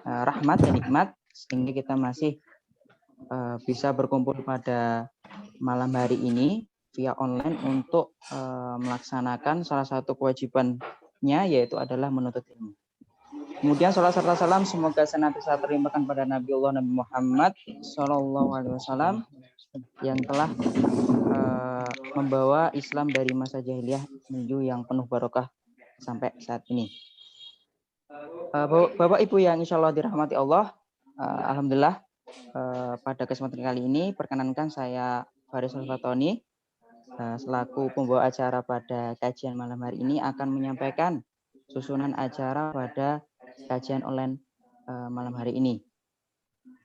rahmat dan nikmat sehingga kita masih bisa berkumpul pada malam hari ini via online untuk melaksanakan salah satu kewajibannya, yaitu adalah menuntut ilmu. Kemudian salat serta salam semoga senantiasa terlimpahkan pada Nabiullah Nabi Muhammad SAW yang telah membawa Islam dari masa jahiliyah menuju yang penuh barokah sampai saat ini. Bapak Ibu yang insya Allah dirahmati Allah, alhamdulillah pada kesempatan kali ini perkenankan saya Faris Al-Fatoni selaku pembawa acara pada kajian malam hari ini akan menyampaikan susunan acara pada kajian online malam hari ini.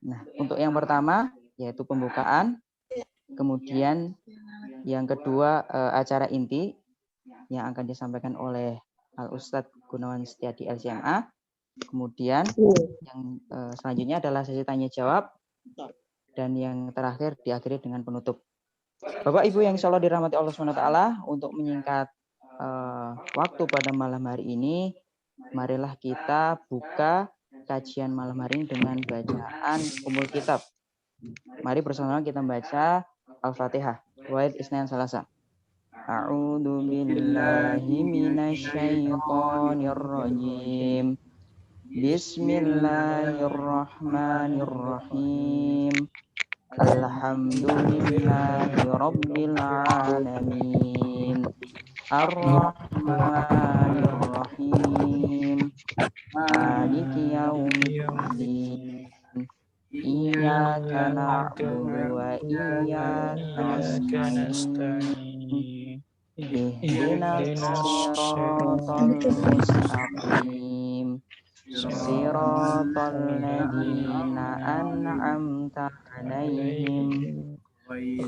Nah, untuk yang pertama yaitu pembukaan, kemudian yang kedua acara inti yang akan disampaikan oleh Al-Ustadz Gunawan Setiadi LCMA. Kemudian yang selanjutnya adalah sesi tanya jawab dan yang terakhir diakhiri dengan penutup. Bapak Ibu yang insya Allah dirahmati Allah SWT, untuk menyingkat waktu pada malam hari ini, marilah kita buka kajian malam hari ini dengan bacaan Ummul Kitab. Mari bersama-sama kita membaca Al-Fatihah. Wa'id Isnan Salasa. A'udzu billahi minasyaitonir rajim. Bismillahirrahmanirrahim. Alhamdulillahi rabbil alamin. Ar-Rahmanir-Rahim. Maliki yaumiddin. Iyyaka na'budu wa iyyaka nasta'in. Ihdinas siratal mustaqim. Siratal ladzina an'amta 'alaihim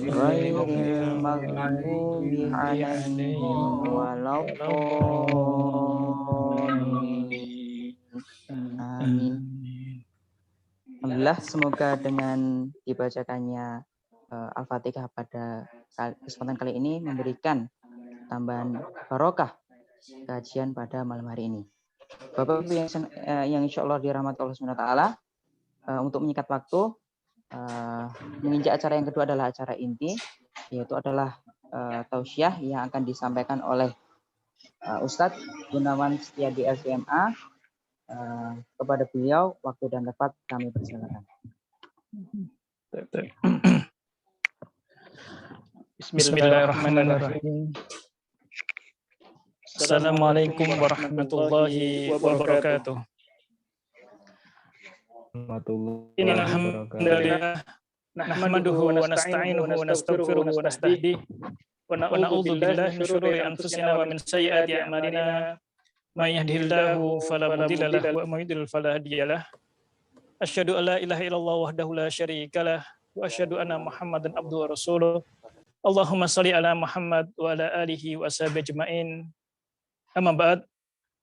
ghairil maghdubi 'alaihim waladdallin. Amin. Alhamdulillah, semoga dengan dibacakannya Al-Fatihah pada kesempatan kali ini memberikan tambahan barokah kajian pada malam hari ini. Bapak Ibu yang insya Allah dirahmati Allah SWT, untuk menyingkat waktu, menginjak acara yang kedua adalah acara inti, yaitu adalah tausiah yang akan disampaikan oleh Ustadz Gunawan Setiadi LCMA. Kepada beliau, waktu dan tempat kami persilakan. Bismillahirrahmanirrahim. Assalamualaikum warahmatullahi wabarakatuh. Alhamdulillah, nahmaduhu wa nasta'inuhu wa nastaghfiruhu wa nastahdihi wa na'udzu billahi min syururi anfusina wa min sayyiati a'malina. May yahdihillahu fala mudilla lahu wa may yudlil fala hadiyalah. Asyhadu an la ilaha illallah wahdahu la syarikalah wa asyhadu anna Muhammadan abduhu wa rasuluh. Allahumma shalli ala Muhammad wa ala alihi wa sahbihi ajmain. Amma ba'd,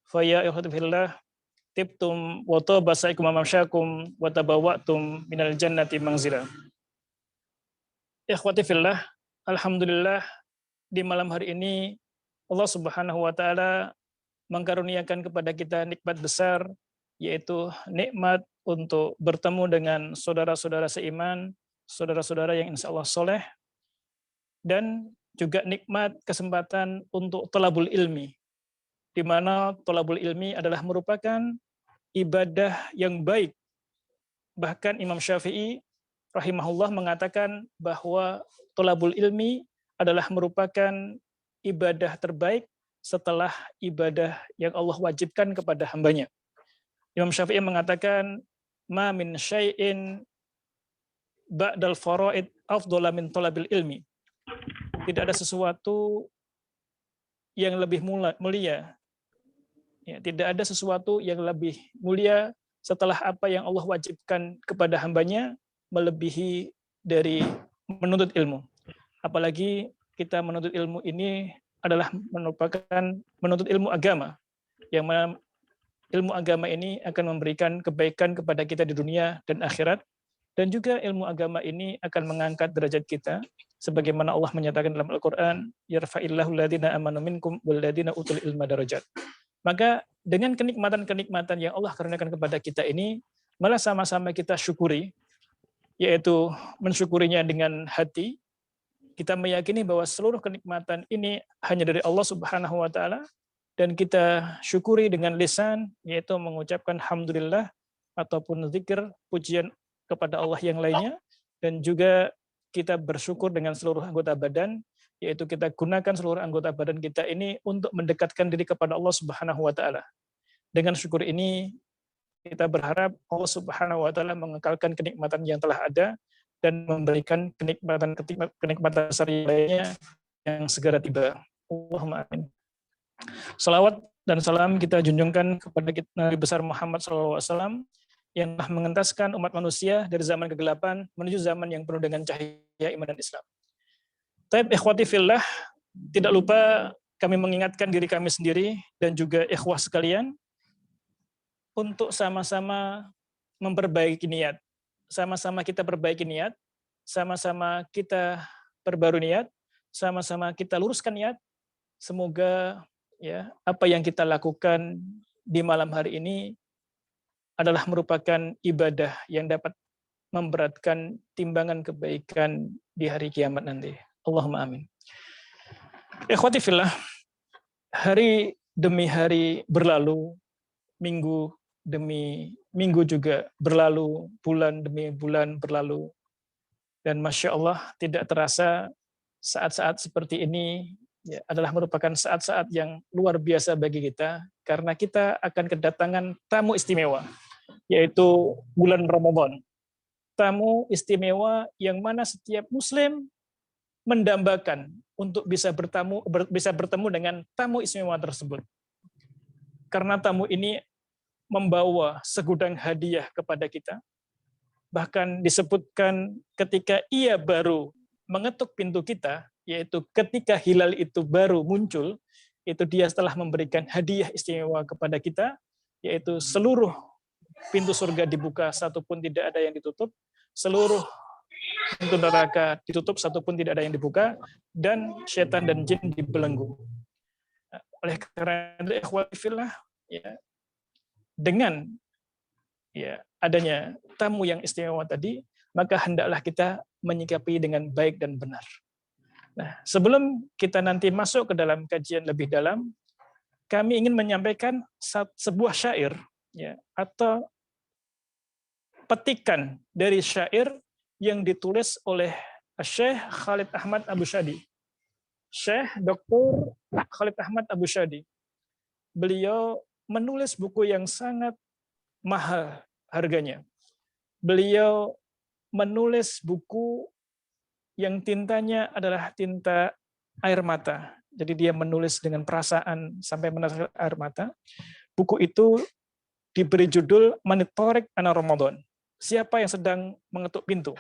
fa ya ikhwati fillah, tibtum wa taba sa'yukum wa mamsyakum wa tabawwa'tum minal jannati manzila. Ikhwati fillah, alhamdulillah di malam hari ini Allah Subhanahu wa taala mengkaruniakan kepada kita nikmat besar, yaitu nikmat untuk bertemu dengan saudara-saudara seiman, saudara-saudara yang insya Allah soleh, dan juga nikmat kesempatan untuk thalabul ilmi, di mana thalabul ilmi adalah merupakan ibadah yang baik. Bahkan Imam Syafi'i rahimahullah mengatakan bahwa thalabul ilmi adalah merupakan ibadah terbaik setelah ibadah yang Allah wajibkan kepada hambanya. Imam Syafi'i mengatakan, ma min syai'in ba'dal faraid afdhala min thalabil ilmi. Tidak ada sesuatu yang lebih mulia. Ya, tidak ada sesuatu yang lebih mulia setelah apa yang Allah wajibkan kepada hambanya, melebihi dari menuntut ilmu. Apalagi kita menuntut ilmu ini adalah merupakan menuntut ilmu agama, yang mana ilmu agama ini akan memberikan kebaikan kepada kita di dunia dan akhirat, dan juga ilmu agama ini akan mengangkat derajat kita, sebagaimana Allah menyatakan dalam Al-Quran, yarfa'illahu alladhina amanu minkum walladhina utul ilma darajat. Maka dengan kenikmatan-kenikmatan yang Allah karuniakan kepada kita ini, malah sama-sama kita syukuri, yaitu mensyukurinya dengan hati. Kita meyakini bahwa seluruh kenikmatan ini hanya dari Allah Subhanahu wa taala, dan kita syukuri dengan lisan, yaitu mengucapkan alhamdulillah ataupun zikir pujian kepada Allah yang lainnya, dan juga kita bersyukur dengan seluruh anggota badan, yaitu kita gunakan seluruh anggota badan kita ini untuk mendekatkan diri kepada Allah Subhanahu wa taala. Dengan syukur ini kita berharap Allah Subhanahu wa taala mengekalkan kenikmatan yang telah ada dan memberikan kenikmatan besar yang lainnya yang segera tiba. Allahumma amin. Salawat dan salam kita junjungkan kepada Nabi besar Muhammad SAW yang telah mengentaskan umat manusia dari zaman kegelapan menuju zaman yang penuh dengan cahaya iman dan Islam. Taib ikhwati fillah, tidak lupa kami mengingatkan diri kami sendiri dan juga ikhwah sekalian untuk sama-sama memperbaiki niat. Sama-sama kita perbaiki niat, sama-sama kita perbarui niat, sama-sama kita luruskan niat. Semoga ya apa yang kita lakukan di malam hari ini adalah merupakan ibadah yang dapat memberatkan timbangan kebaikan di hari kiamat nanti. Allahumma amin. Ikhwati fillah, hari demi hari berlalu, minggu demi minggu juga berlalu, bulan demi bulan berlalu. Dan Masya Allah, tidak terasa saat-saat seperti ini ya, adalah merupakan saat-saat yang luar biasa bagi kita, karena kita akan kedatangan tamu istimewa, yaitu bulan Ramadan. Tamu istimewa yang mana setiap Muslim mendambakan untuk bisa bertemu dengan tamu istimewa tersebut. Karena tamu ini membawa segudang hadiah kepada kita. Bahkan disebutkan ketika ia baru mengetuk pintu kita, yaitu ketika hilal itu baru muncul, itu dia setelah memberikan hadiah istimewa kepada kita, yaitu seluruh pintu surga dibuka, satu pun tidak ada yang ditutup, seluruh pintu neraka ditutup, satu pun tidak ada yang dibuka, dan setan dan jin dibelenggu. Oleh karena itu, ikhwati fillah, ya, dengan ya adanya tamu yang istimewa tadi, maka hendaklah kita menyikapi dengan baik dan benar. Nah, sebelum kita nanti masuk ke dalam kajian lebih dalam, kami ingin menyampaikan sebuah syair ya, atau petikan dari syair yang ditulis oleh Syekh Khalid Ahmad Abu Syadi. Syekh Dr. Khalid Ahmad Abu Syadi. Beliau menulis buku yang sangat mahal harganya. Beliau menulis buku yang tintanya adalah tinta air mata. Jadi dia menulis dengan perasaan sampai menetes air mata. Buku itu diberi judul Manitorik Ana Ramadan. Siapa yang sedang mengetuk pintu?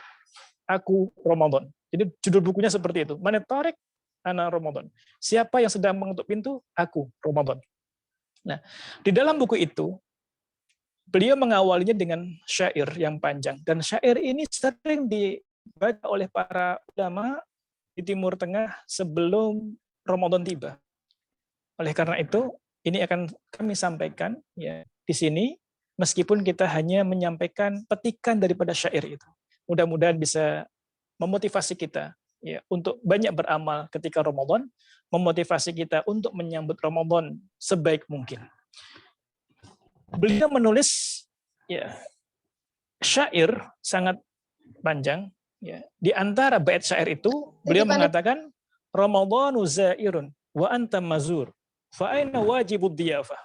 Aku Ramadan. Jadi judul bukunya seperti itu. Manitorik Ana Ramadan. Siapa yang sedang mengetuk pintu? Aku Ramadan. Nah, di dalam buku itu, beliau mengawalinya dengan syair yang panjang. Dan syair ini sering dibaca oleh para ulama di Timur Tengah sebelum Ramadan tiba. Oleh karena itu, ini akan kami sampaikan ya di sini, meskipun kita hanya menyampaikan petikan daripada syair itu. Mudah-mudahan bisa memotivasi kita ya untuk banyak beramal ketika Ramadan, memotivasi kita untuk menyambut Ramadan sebaik mungkin. Beliau menulis ya syair sangat panjang ya. Di antara bait syair itu beliau mengatakan Ramadhanu zairun wa anta mazur fa aina wajibud diyafah.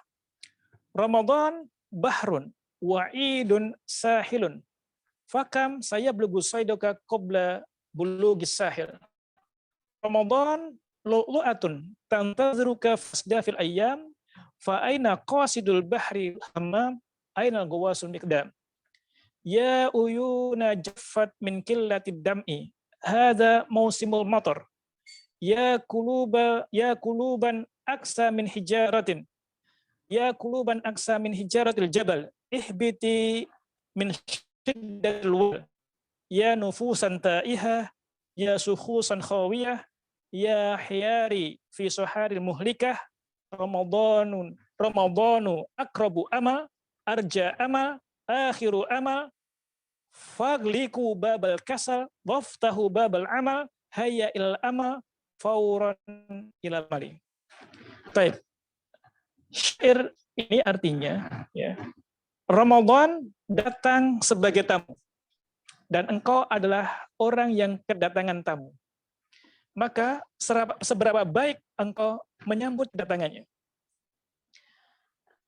Ramadan bahrun wa'idun sahilun fakam sayablughu sayduka qabla bulugis sahil. Ramadan lu'lu'atun tantazruka fasdafil ayyam fa aina qasidul bahri hammam aina ghawasul miqdam. Ya uyuna jaffat min qillatid dam'i hadza mausimul matar. Ya kuluban aksa min hijaratin. Ya kuluban aksa min hijaratil jabal. Ihbiti min shiddatil wal. Ya nufusan ta'iha. Ya sukhusan khawiyah. Ya hiyari fi suharil muhlikah. Ramadanun Ramadhanu aqrabu amal, arja amal, akhiru amal, fagliku babal kasal, waftahu babal amal, hayya ilal amal, fauran ilal mali. Baik. Syair ini artinya, ya, Ramadan datang sebagai tamu, dan engkau adalah orang yang kedatangan tamu. Maka seberapa baik engkau menyambut kedatangannya.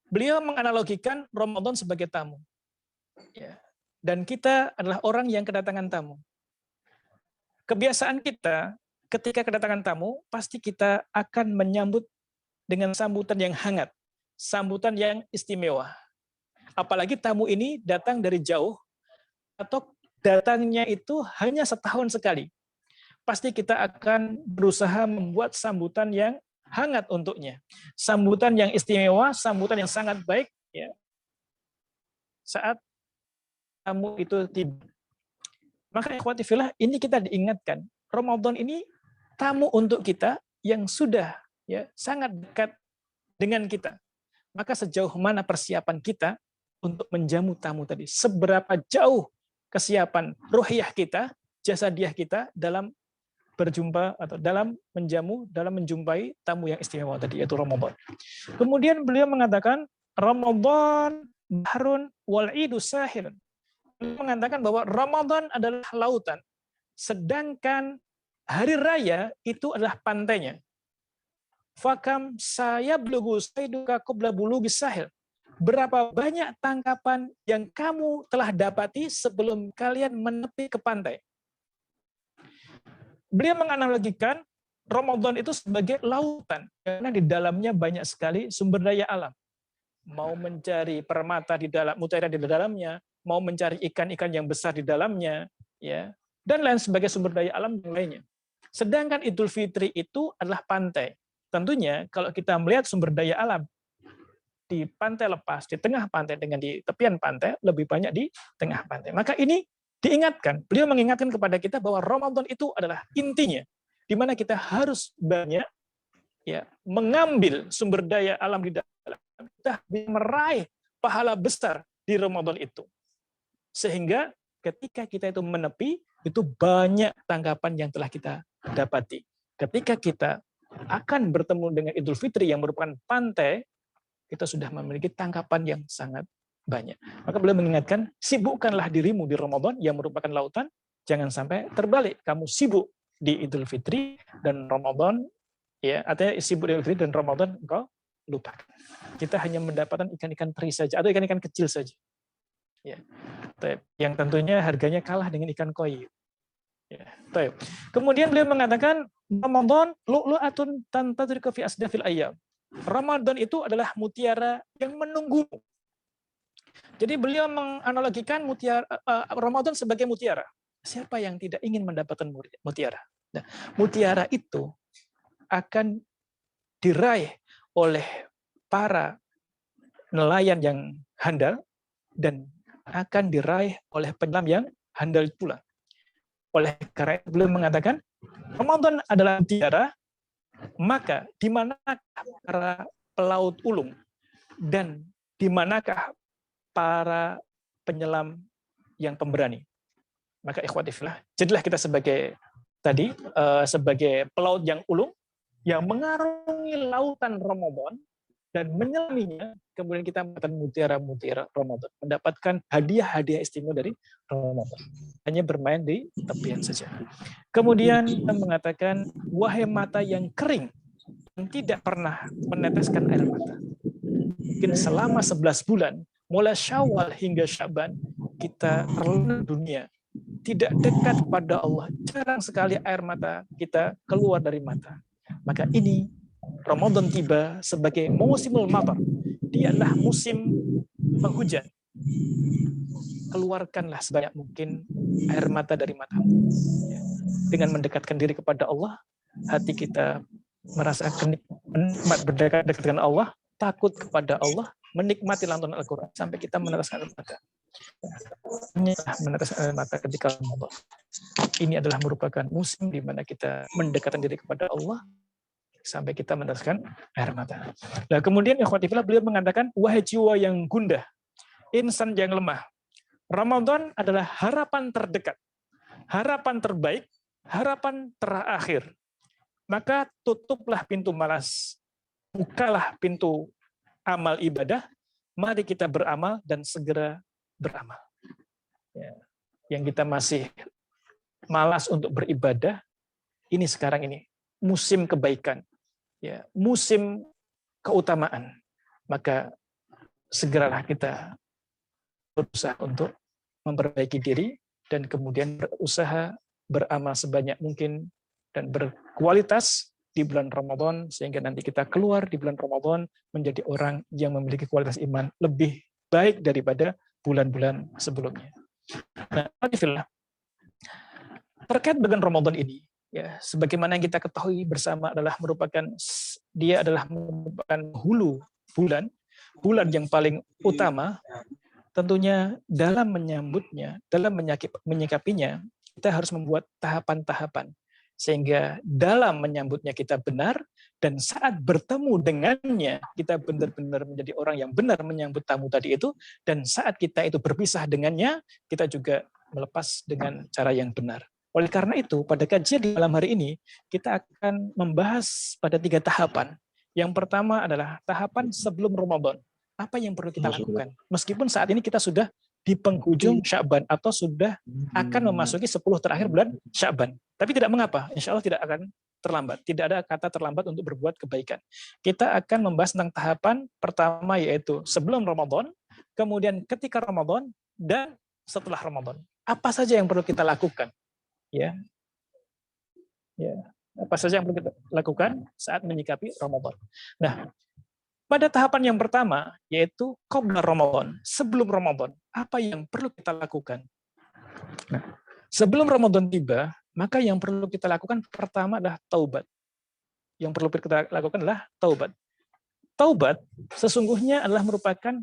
Beliau menganalogikan Ramadan sebagai tamu. Ya. Dan kita adalah orang yang kedatangan tamu. Kebiasaan kita ketika kedatangan tamu, pasti kita akan menyambut dengan sambutan yang hangat, sambutan yang istimewa. Apalagi tamu ini datang dari jauh, atau datangnya itu hanya setahun sekali. Pasti kita akan berusaha membuat sambutan yang hangat untuknya. Sambutan yang istimewa, sambutan yang sangat baik, ya, saat tamu itu tiba. Maka ikhwati fillah, ini kita diingatkan, Ramadan ini tamu untuk kita yang sudah, ya, sangat dekat dengan kita. Maka sejauh mana persiapan kita untuk menjamu tamu tadi? Seberapa jauh kesiapan ruhiyah kita, jasadiah kita dalam berjumpa atau dalam menjumpai tamu yang istimewa tadi, yaitu Ramadan. Kemudian beliau mengatakan Ramadan bahrun wal idu sahilun. Beliau mengatakan bahwa Ramadan adalah lautan, sedangkan hari raya itu adalah pantainya. Fakam saya blugu saiduka qabla bulughi sahil. Berapa banyak tangkapan yang kamu telah dapati sebelum kalian menepi ke pantai. Beliau menganalogikan Ramadan itu sebagai lautan, karena di dalamnya banyak sekali sumber daya alam. Mau mencari permata di dalam, mutiara di dalamnya, mau mencari ikan-ikan yang besar di dalamnya, ya, dan lain sebagai sumber daya alam yang lainnya. Sedangkan Idul Fitri itu adalah pantai. Tentunya kalau kita melihat sumber daya alam di pantai lepas, di tengah pantai dengan di tepian pantai, lebih banyak di tengah pantai. Maka ini diingatkan, beliau mengingatkan kepada kita bahwa Ramadan itu adalah intinya, di mana kita harus banyak, ya, mengambil sumber daya alam di dalam, kita meraih pahala besar di Ramadan itu. Sehingga ketika kita itu menepi, itu banyak tanggapan yang telah kita dapati. Ketika kita akan bertemu dengan Idul Fitri yang merupakan pantai, kita sudah memiliki tangkapan yang sangat banyak. Maka beliau mengingatkan, sibukkanlah dirimu di Ramadan yang merupakan lautan, jangan sampai terbalik. Kamu sibuk di Idul Fitri dan Ramadan, ya, artinya sibuk di Idul Fitri dan Ramadan engkau lupakan. Kita hanya mendapatkan ikan-ikan teri saja, atau ikan-ikan kecil saja. Ya. Yang tentunya harganya kalah dengan ikan koi. Ya. Kemudian beliau mengatakan, Ramadan lu'lu'atun tantadriku fi asdafil ayyam. Ramadan itu adalah mutiara yang menunggumu. Jadi beliau menganalogikan Ramadan sebagai mutiara. Siapa yang tidak ingin mendapatkan mutiara? Nah, mutiara itu akan diraih oleh para nelayan yang handal dan akan diraih oleh penyelam yang handal pula. Oleh karena itu beliau mengatakan Ramadan adalah mutiara, maka di manakah para pelaut ulung dan di manakah para penyelam yang pemberani? Maka ikhwati fillah, jadilah kita sebagai sebagai pelaut yang ulung yang mengarungi lautan Ramadan dan menyelaminya, kemudian kita mendapatkan mutiara-mutiara Ramadan, mendapatkan hadiah-hadiah istimewa dari Ramadan. Hanya bermain di tepian saja. Kemudian kita mengatakan, wahai mata yang kering, yang tidak pernah meneteskan air mata. Mungkin selama 11 bulan, mulai Syawal hingga Syaban, kita terlena dunia, tidak dekat kepada Allah. Jarang sekali air mata kita keluar dari mata. Maka ini Ramadan tiba sebagai musimul matar. Dia adalah musim penghujan. Keluarkanlah sebanyak mungkin air mata dari matamu. Dengan mendekatkan diri kepada Allah, hati kita merasakan nikmat berdekat dengan Allah, takut kepada Allah, menikmati lantunan Al-Quran sampai kita meneteskan air mata. Meneteskan air mata ketika Ramadan. Ini adalah merupakan musim di mana kita mendekatkan diri kepada Allah, sampai kita meneteskan air mata. Nah, kemudian ikhwati fillah, beliau mengatakan, wahai jiwa yang gundah, insan yang lemah, Ramadan adalah harapan terdekat, harapan terbaik, harapan terakhir. Maka tutuplah pintu malas, bukalah pintu amal ibadah, mari kita beramal dan segera beramal. Ya. Yang kita masih malas untuk beribadah, ini sekarang ini musim kebaikan, ya, musim keutamaan. Maka segeralah kita berusaha untuk memperbaiki diri dan kemudian berusaha beramal sebanyak mungkin dan berkualitas di bulan Ramadan, sehingga nanti kita keluar di bulan Ramadan menjadi orang yang memiliki kualitas iman lebih baik daripada bulan-bulan sebelumnya. Nah, terkait dengan Ramadan ini, ya, sebagaimana yang kita ketahui bersama adalah merupakan hulu bulan yang paling utama. Tentunya dalam menyambutnya, dalam menyikapinya, kita harus membuat tahapan-tahapan. Sehingga dalam menyambutnya kita benar, dan saat bertemu dengannya, kita benar-benar menjadi orang yang benar menyambut tamu tadi itu, dan saat kita itu berpisah dengannya, kita juga melepas dengan cara yang benar. Oleh karena itu, pada kajian di malam hari ini, kita akan membahas pada 3 tahapan. Yang pertama adalah tahapan sebelum Ramadan. Apa yang perlu kita lakukan? Meskipun saat ini kita sudah di penghujung Sya'ban atau sudah akan memasuki 10 terakhir bulan Sya'ban. Tapi tidak mengapa, insya Allah tidak akan terlambat. Tidak ada kata terlambat untuk berbuat kebaikan. Kita akan membahas tentang tahapan pertama, yaitu sebelum Ramadan, kemudian ketika Ramadan, dan setelah Ramadan. Apa saja yang perlu kita lakukan? Ya, apa saja yang perlu kita lakukan saat menyikapi Ramadan. Nah, pada tahapan yang pertama, yaitu qabla Ramadan, sebelum Ramadan, apa yang perlu kita lakukan? Nah, sebelum Ramadan tiba, maka yang perlu kita lakukan pertama adalah taubat. Yang perlu kita lakukan adalah taubat. Taubat sesungguhnya adalah merupakan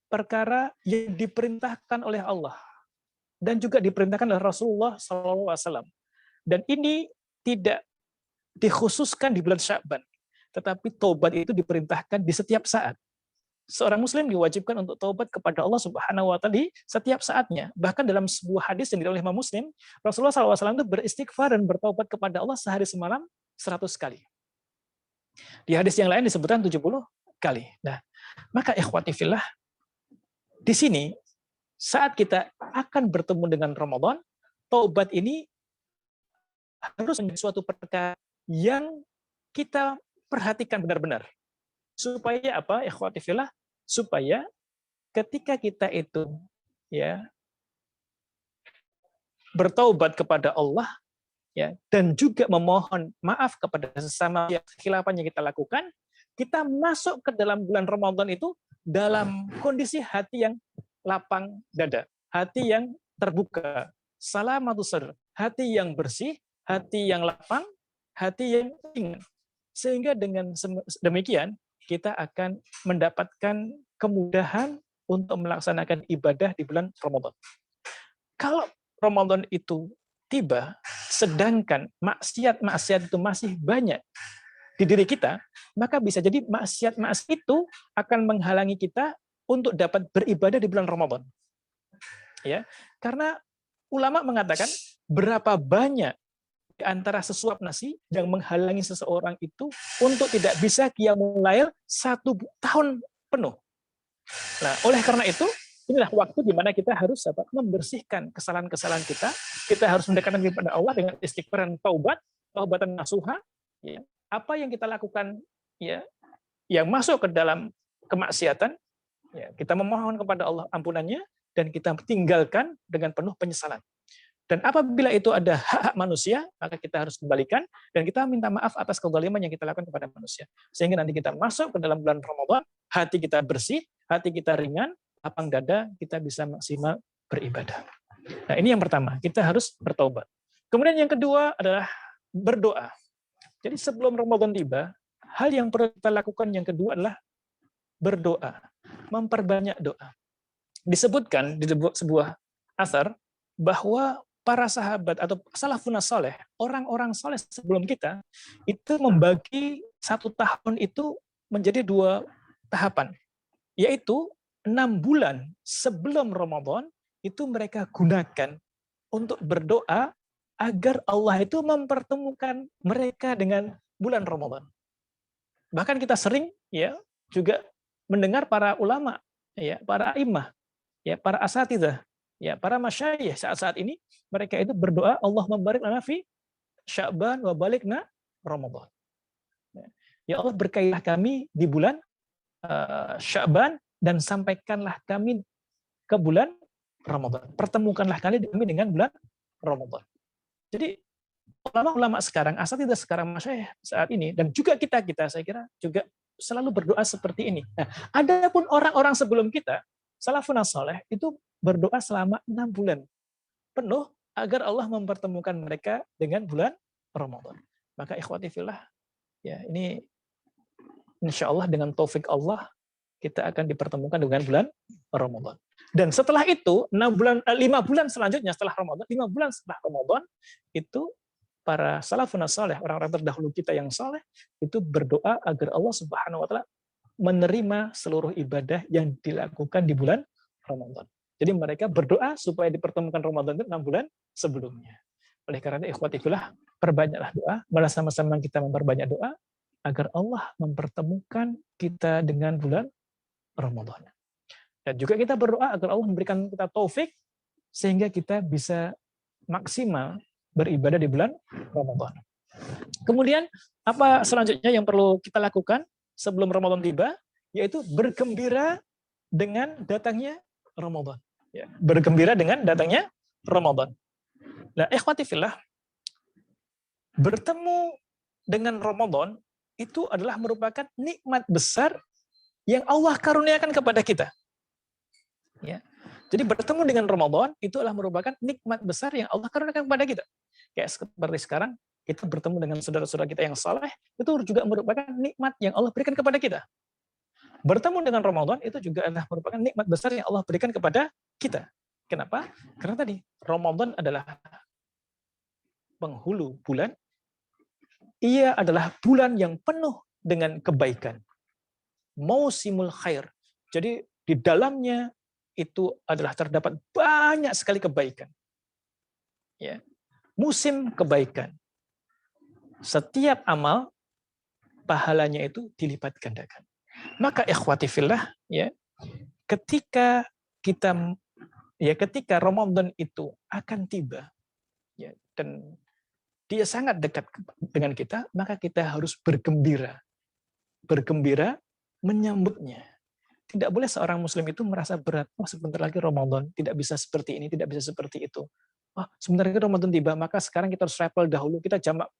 perkara yang diperintahkan oleh Allah dan juga diperintahkan oleh Rasulullah SAW. Dan ini tidak dikhususkan di bulan Sya'ban, tetapi taubat itu diperintahkan di setiap saat. Seorang muslim diwajibkan untuk taubat kepada Allah Subhanahu wa taala di setiap saatnya. Bahkan dalam sebuah hadis yang diriwayatkan oleh Imam Muslim, Rasulullah SAW itu beristighfar dan bertaubat kepada Allah sehari semalam 100 kali. Di hadis yang lain disebutkan 70 kali. Nah, maka ikhwati fillah, di sini saat kita akan bertemu dengan Ramadan, taubat ini harus menjadi suatu perkara yang kita perhatikan benar-benar. Supaya apa? Ikhwati fillah, supaya ketika kita itu ya bertaubat kepada Allah ya, dan juga memohon maaf kepada sesama yang khilafan yang kita lakukan, kita masuk ke dalam bulan Ramadan itu dalam kondisi hati yang lapang dada, hati yang terbuka, salamatus sadr, hati yang bersih, hati yang lapang, hati yang ringan. Sehingga dengan demikian kita akan mendapatkan kemudahan untuk melaksanakan ibadah di bulan Ramadan. Kalau Ramadan itu tiba, sedangkan maksiat-maksiat itu masih banyak di diri kita, maka bisa jadi maksiat-maksiat itu akan menghalangi kita untuk dapat beribadah di bulan Ramadan. Ya, karena ulama mengatakan berapa banyak di antara sesuap nasi yang menghalangi seseorang itu untuk tidak bisa qiyamul lail 1 tahun penuh. Nah, oleh karena itu, inilah waktu di mana kita harus membersihkan kesalahan-kesalahan kita. Kita harus mendekatkan diri kepada Allah dengan istighfar dan taubatan nasuha. Ya. Apa yang kita lakukan ya, yang masuk ke dalam kemaksiatan, ya, kita memohon kepada Allah ampunannya dan kita tinggalkan dengan penuh penyesalan. Dan apabila itu ada hak-hak manusia, maka kita harus kembalikan dan kita minta maaf atas kezaliman yang kita lakukan kepada manusia. Sehingga nanti kita masuk ke dalam bulan Ramadan, hati kita bersih, hati kita ringan, lapang dada, kita bisa maksimal beribadah. Nah, ini yang pertama, kita harus bertaubat. Kemudian yang kedua adalah berdoa. Jadi sebelum Ramadan tiba, hal yang perlu kita lakukan yang kedua adalah berdoa, memperbanyak doa. Disebutkan di sebuah asar bahwa para sahabat atau salafun saleh, orang-orang saleh sebelum kita, itu membagi 1 tahun itu menjadi 2 tahapan. Yaitu 6 bulan sebelum Ramadan, itu mereka gunakan untuk berdoa agar Allah itu mempertemukan mereka dengan bulan Ramadan. Bahkan kita sering ya juga mendengar para ulama, ya, para imam, ya, para asatidzah, ya, para masyayikh saat-saat ini mereka itu berdoa Allah membarik lana fi Sya'ban wa balikna Ramadan. Ya Allah berkailah kami di bulan Sya'ban dan sampaikanlah kami ke bulan Ramadan. Pertemukanlah kami dengan bulan Ramadan. Jadi ulama-ulama sekarang, asatidzah sekarang masyayikh saat ini dan juga kita saya kira juga selalu berdoa seperti ini. Nah, adapun orang-orang sebelum kita, salafun saleh itu berdoa selama 6 bulan penuh agar Allah mempertemukan mereka dengan bulan Ramadan. Maka ikhwati fillah, ya ini insya Allah dengan taufik Allah kita akan dipertemukan dengan bulan Ramadan. Dan setelah itu 5 bulan selanjutnya setelah Ramadan, 5 bulan setelah Ramadan itu para salafun saleh, orang-orang terdahulu kita yang saleh itu berdoa agar Allah Subhanahu wa taala menerima seluruh ibadah yang dilakukan di bulan Ramadan. Jadi mereka berdoa supaya dipertemukan Ramadan itu 6 bulan sebelumnya. Oleh karena itu ikhwati fillah, perbanyaklah doa, malah sama-sama kita memperbanyak doa agar Allah mempertemukan kita dengan bulan Ramadan. Dan juga kita berdoa agar Allah memberikan kita taufik sehingga kita bisa maksimal beribadah di bulan Ramadan. Kemudian apa selanjutnya yang perlu kita lakukan sebelum Ramadan tiba? Yaitu bergembira dengan datangnya Ramadan. Ya, bergembira dengan datangnya Ramadan. Nah, ikhwati fillah, bertemu dengan Ramadan itu adalah merupakan nikmat besar yang Allah karuniakan kepada kita. Ya. Jadi bertemu dengan Ramadan itu adalah merupakan nikmat besar yang Allah karuniakan kepada kita. Kayak seperti sekarang kita bertemu dengan saudara-saudara kita yang saleh, itu juga merupakan nikmat yang Allah berikan kepada kita. Bertemu dengan Ramadan itu juga adalah merupakan nikmat besar yang Allah berikan kepada kita. Kenapa? Karena tadi Ramadan adalah penghulu bulan. Ia adalah bulan yang penuh dengan kebaikan. Mausimul khair. Jadi di dalamnya itu adalah terdapat banyak sekali kebaikan. Ya. Musim kebaikan. Setiap amal pahalanya itu dilipat gandakan. Maka ikhwati fillah, ya, ketika Ramadan itu akan tiba, ya, dan dia sangat dekat dengan kita, maka kita harus bergembira menyambutnya. Tidak boleh seorang muslim itu merasa berat, sebentar lagi Ramadan, tidak bisa seperti ini, tidak bisa seperti itu. Sebentar lagi Ramadan tiba, maka sekarang kita harus travel dahulu, kita jamak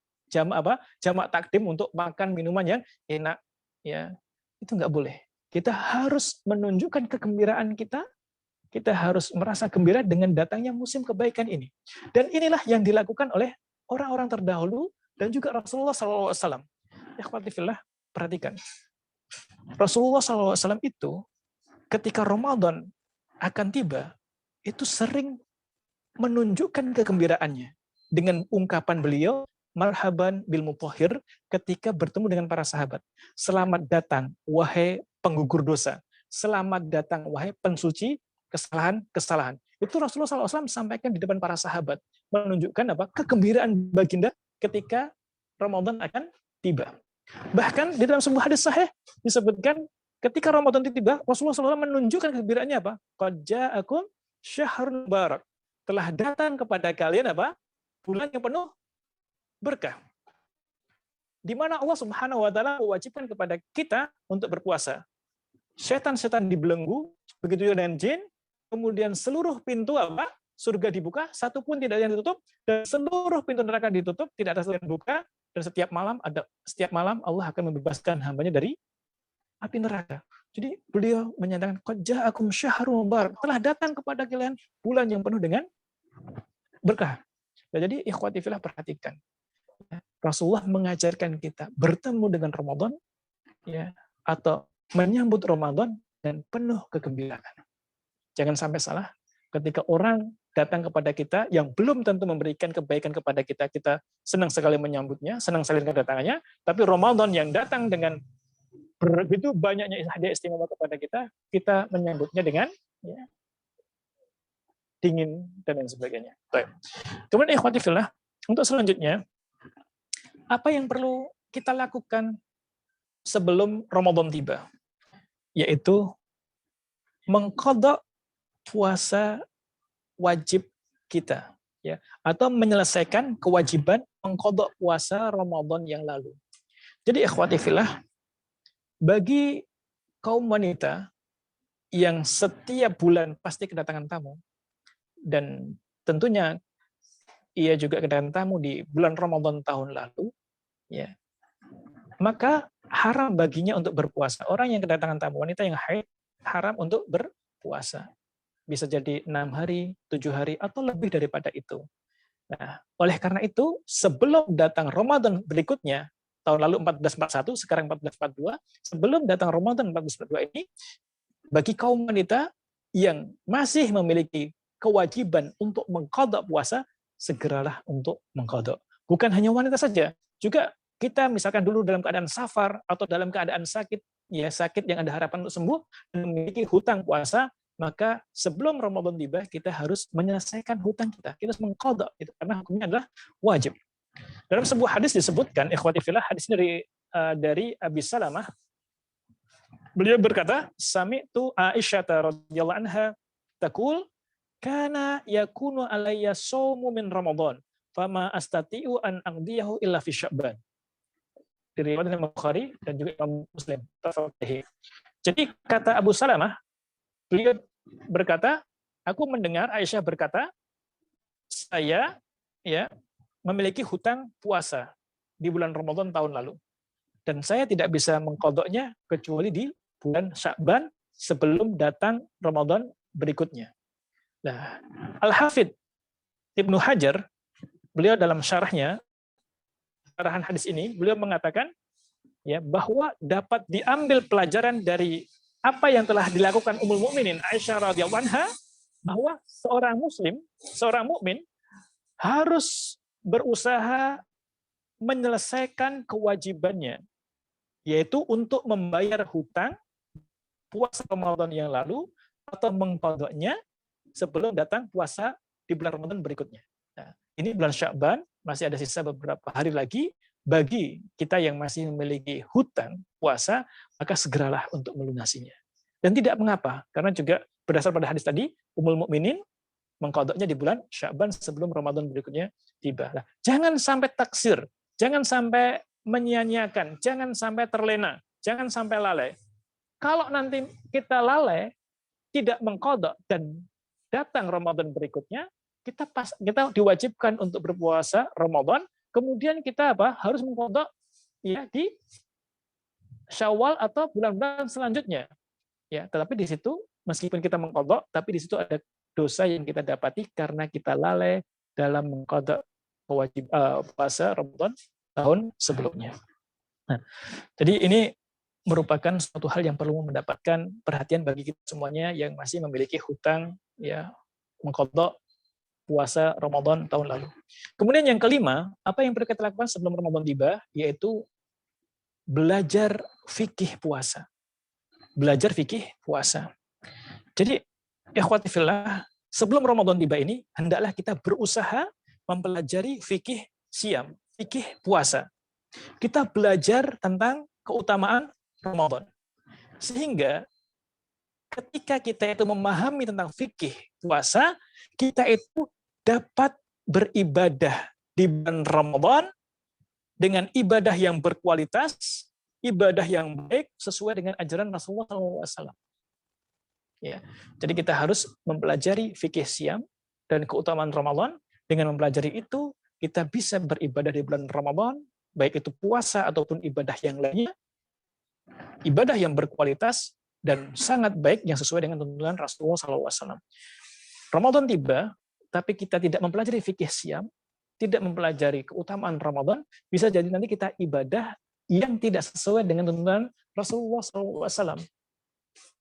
takdim untuk makan minuman yang enak, ya. Itu nggak boleh. Kita harus menunjukkan kegembiraan kita harus merasa gembira dengan datangnya musim kebaikan ini. Dan inilah yang dilakukan oleh orang-orang terdahulu dan juga Rasulullah SAW. Ikhwati fillah, perhatikan. Rasulullah SAW itu ketika Ramadan akan tiba, itu sering menunjukkan kegembiraannya dengan ungkapan beliau, marhaban bil mutahhir, ketika bertemu dengan para sahabat. Selamat datang, wahai penggugur dosa. Selamat datang, wahai pensuci kesalahan-kesalahan. Itu Rasulullah SAW sampaikan di depan para sahabat, menunjukkan kegembiraan baginda ketika Ramadan akan tiba. Bahkan di dalam sebuah hadis sahih disebutkan ketika Ramadan tiba, Rasulullah SAW menunjukkan kegembiraannya qad ja'akum syahrun mubarak. Telah datang kepada kalian bulan yang penuh berkah. Di mana Allah Subhanahu wa taala mewajibkan kepada kita untuk berpuasa. Setan-setan dibelenggu, begitu juga dengan jin, kemudian seluruh pintu surga dibuka, satu pun tidak ada yang ditutup, dan seluruh pintu neraka ditutup, tidak ada yang dibuka, dan setiap malam Allah akan membebaskan hambanya dari api neraka. Jadi beliau menyatakan qad ja'akum syahrun mubarak, telah datang kepada kalian bulan yang penuh dengan berkah. Nah, jadi ikhwati fillah, perhatikan. Rasulullah mengajarkan kita bertemu dengan Ramadan, ya, atau menyambut Ramadan dan penuh kegembiraan. Jangan sampai salah, Ketika orang datang kepada kita yang belum tentu memberikan kebaikan kepada kita, kita senang sekali menyambutnya, senang sekali kedatangannya, tapi Ramadan yang datang dengan begitu banyaknya hadiah istimewa kepada kita, kita menyambutnya dengan ya, dingin dan lain sebagainya. Baik. Kemudian ikhwati fillah, untuk selanjutnya, apa yang perlu kita lakukan sebelum Ramadan tiba? Yaitu mengqadha puasa wajib kita, ya, atau menyelesaikan kewajiban mengqadha puasa Ramadan yang lalu. Jadi ikhwati fillah, bagi kaum wanita yang setiap bulan pasti kedatangan tamu, dan tentunya ia juga kedatangan tamu di bulan Ramadan tahun lalu, ya, maka haram baginya untuk berpuasa. Orang yang kedatangan tamu, wanita yang haid, haram untuk berpuasa. Bisa jadi 6 hari, 7 hari, atau lebih daripada itu. Nah, oleh karena itu, sebelum datang Ramadan berikutnya, tahun lalu 1441, sekarang 1442, sebelum datang Ramadan 1442 ini, bagi kaum wanita yang masih memiliki kewajiban untuk mengqadha puasa, segeralah untuk mengqadha. Bukan hanya wanita saja, juga kita misalkan dulu dalam keadaan safar atau dalam keadaan sakit, ya sakit yang ada harapan untuk sembuh, dan memiliki hutang puasa, maka sebelum Ramadan tiba kita harus menyelesaikan hutang kita. Kita harus mengqadha itu karena hukumnya adalah wajib. Dalam sebuah hadis disebutkan, ikhwati fillah, hadis dari Abi Salamah, beliau berkata, sami'tu Aisyah radhiyallahu anha taqul, kana yakunu alayya shaumu min Ramadan, fama astati'u an aqdiyahu illa fi Sya'ban. Diriwayatkan Imam Bukhari dan juga Imam Muslim. Jadi kata Abu Salamah, beliau berkata, aku mendengar Aisyah berkata, saya ya memiliki hutang puasa di bulan Ramadan tahun lalu, dan saya tidak bisa mengqadhanya kecuali di bulan Sya'ban sebelum datang Ramadan berikutnya. Nah, Al-Hafidh Ibnu Hajar, beliau dalam syarahan hadis ini, beliau mengatakan ya bahwa dapat diambil pelajaran dari apa yang telah dilakukan Ummul Mukminin Aisyah radhiyallahu anha, bahwa seorang muslim, seorang mukmin harus berusaha menyelesaikan kewajibannya, yaitu untuk membayar hutang puasa Ramadan yang lalu atau mengqadhanya sebelum datang puasa di bulan Ramadan berikutnya. Nah, ini bulan Sya'ban, masih ada sisa beberapa hari lagi. Bagi kita yang masih memiliki hutang puasa, maka segeralah untuk melunasinya. Dan tidak mengapa, karena juga berdasar pada hadis tadi, Ummul Mukminin mengqadhanya di bulan Sya'ban sebelum Ramadan berikutnya tiba. Nah, jangan sampai taksir, jangan sampai menyia-nyiakan, jangan sampai terlena, jangan sampai lalai. Kalau nanti kita lalai, tidak mengqadha dan datang Ramadan berikutnya, kita diwajibkan untuk berpuasa Ramadan, kemudian kita harus mengqadha ya di Syawal atau bulan-bulan selanjutnya. Ya, tetapi di situ meskipun kita mengqadha, tapi di situ ada dosa yang kita dapati karena kita lalai dalam mengqadha puasa Ramadan tahun sebelumnya. Nah, jadi ini merupakan suatu hal yang perlu mendapatkan perhatian bagi kita semuanya yang masih memiliki hutang ya mengqadha puasa Ramadan tahun lalu. Kemudian yang kelima, apa yang perlu kita lakukan sebelum Ramadan tiba, yaitu belajar fikih puasa. Belajar fikih puasa. Jadi, ikhwati fillah, sebelum Ramadan tiba ini, hendaklah kita berusaha mempelajari fikih siam, fikih puasa. Kita belajar tentang keutamaan Ramadan. Sehingga ketika kita itu memahami tentang fikih puasa, kita itu dapat beribadah di bulan Ramadan dengan ibadah yang berkualitas, ibadah yang baik sesuai dengan ajaran Rasulullah SAW. Ya, jadi kita harus mempelajari fikih siam dan keutamaan Ramadan. Dengan mempelajari itu, kita bisa beribadah di bulan Ramadan, baik itu puasa ataupun ibadah yang lainnya, ibadah yang berkualitas dan sangat baik yang sesuai dengan tuntunan Rasulullah SAW. Ramadan tiba, tapi kita tidak mempelajari fikih siam, tidak mempelajari keutamaan Ramadan, bisa jadi nanti kita ibadah yang tidak sesuai dengan tuntunan Rasulullah SAW.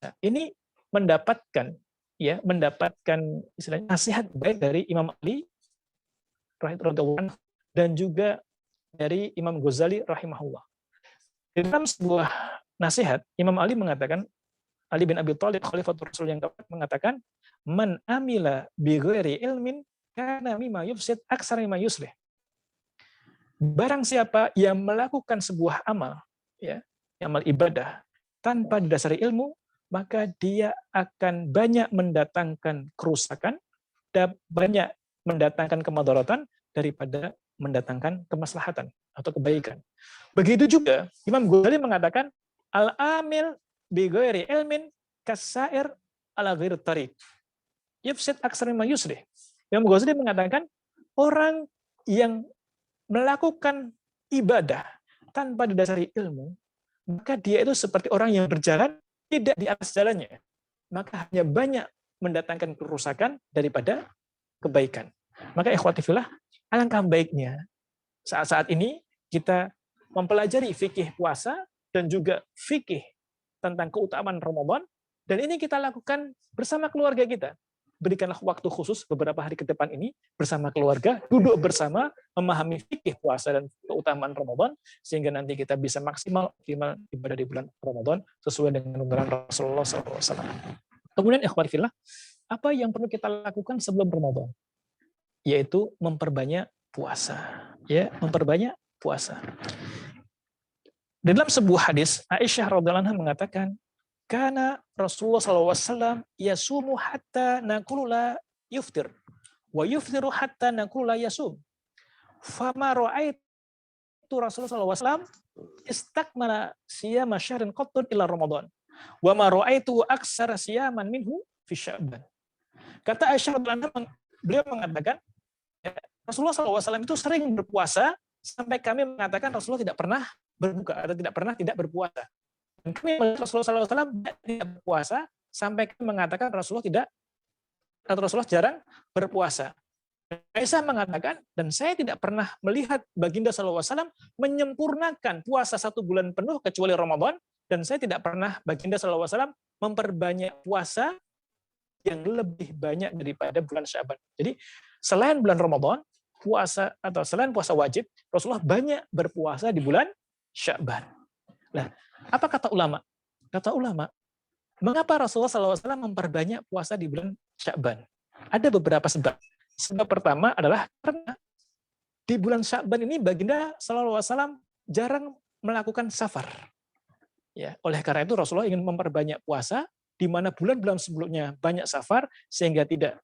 Nah, ini mendapatkan ya mendapatkan istilahnya nasihat baik dari Imam Ali radhiyallahu anhu dan juga dari Imam Ghazali rahimahullah. Di dalam sebuah nasihat, Imam Ali mengatakan, Ali bin Abi Thalib, Khalifatul Rasul yang keempat, mengatakan, "Man amila bi ghairi ilmin kana mimma yufsid aksara mimma yuslih." Barang siapa yang melakukan sebuah amal, ya, amal ibadah tanpa didasari ilmu, maka dia akan banyak mendatangkan kerusakan dan banyak mendatangkan kemudaratan daripada mendatangkan kemaslahatan atau kebaikan. Begitu juga Imam Ghazali mengatakan al-amil bi ghairi ilmin kasair ala ghairi tariq. Yufsid aksar mimma yuslih. Imam Ghazali mengatakan orang yang melakukan ibadah tanpa didasari ilmu, maka dia itu seperti orang yang berjalan tidak di atas jalannya. Maka hanya banyak mendatangkan kerusakan daripada kebaikan. Maka ikhwati fillah, alangkah baiknya saat-saat ini kita mempelajari fikih puasa dan juga fikih tentang keutamaan Ramadan, dan ini kita lakukan bersama keluarga kita. Berikanlah waktu khusus beberapa hari ke depan ini bersama keluarga, duduk bersama, memahami fikih puasa dan keutamaan Ramadan, sehingga nanti kita bisa maksimal ibadah di bulan Ramadan sesuai dengan tuntunan Rasulullah SAW. Kemudian ikhwan fillah, apa yang perlu kita lakukan sebelum Ramadan? Yaitu memperbanyak puasa. Ya, memperbanyak puasa. Dalam sebuah hadis, Aisyah radhiyallahu anha mengatakan, karena Rasulullah SAW yasumu hatta naqulu la yuftir, wa yuftiru hatta naqulu la yasum. Fama ra'aitu Rasulullah SAW istakmala siyama syahrin qattun ila Ramadan. Wa ma ra'aitu aksara siyaman minhu fi Sya'ban. Kata Aisyah radhiyallahu anha, beliau mengatakan, Rasulullah SAW itu sering berpuasa sampai kami mengatakan Rasulullah tidak pernah berbuka atau tidak pernah tidak berpuasa. Dan kami melihat Rasulullah SAW tidak berpuasa sampai kami mengatakan Rasulullah jarang berpuasa. Aisyah mengatakan, dan saya tidak pernah melihat baginda SAW menyempurnakan puasa 1 bulan penuh kecuali Ramadan, dan saya tidak pernah baginda SAW memperbanyak puasa yang lebih banyak daripada bulan Sya'ban. Jadi selain bulan Ramadan, puasa atau selain puasa wajib, Rasulullah banyak berpuasa di bulan Sya'ban. Nah, apa kata ulama? Kata ulama, mengapa Rasulullah SAW memperbanyak puasa di bulan Sya'ban? Ada beberapa sebab. Sebab pertama adalah karena di bulan Sya'ban ini baginda SAW jarang melakukan safar. Ya, oleh karena itu Rasulullah ingin memperbanyak puasa, di mana bulan-bulan sebelumnya banyak safar, sehingga tidak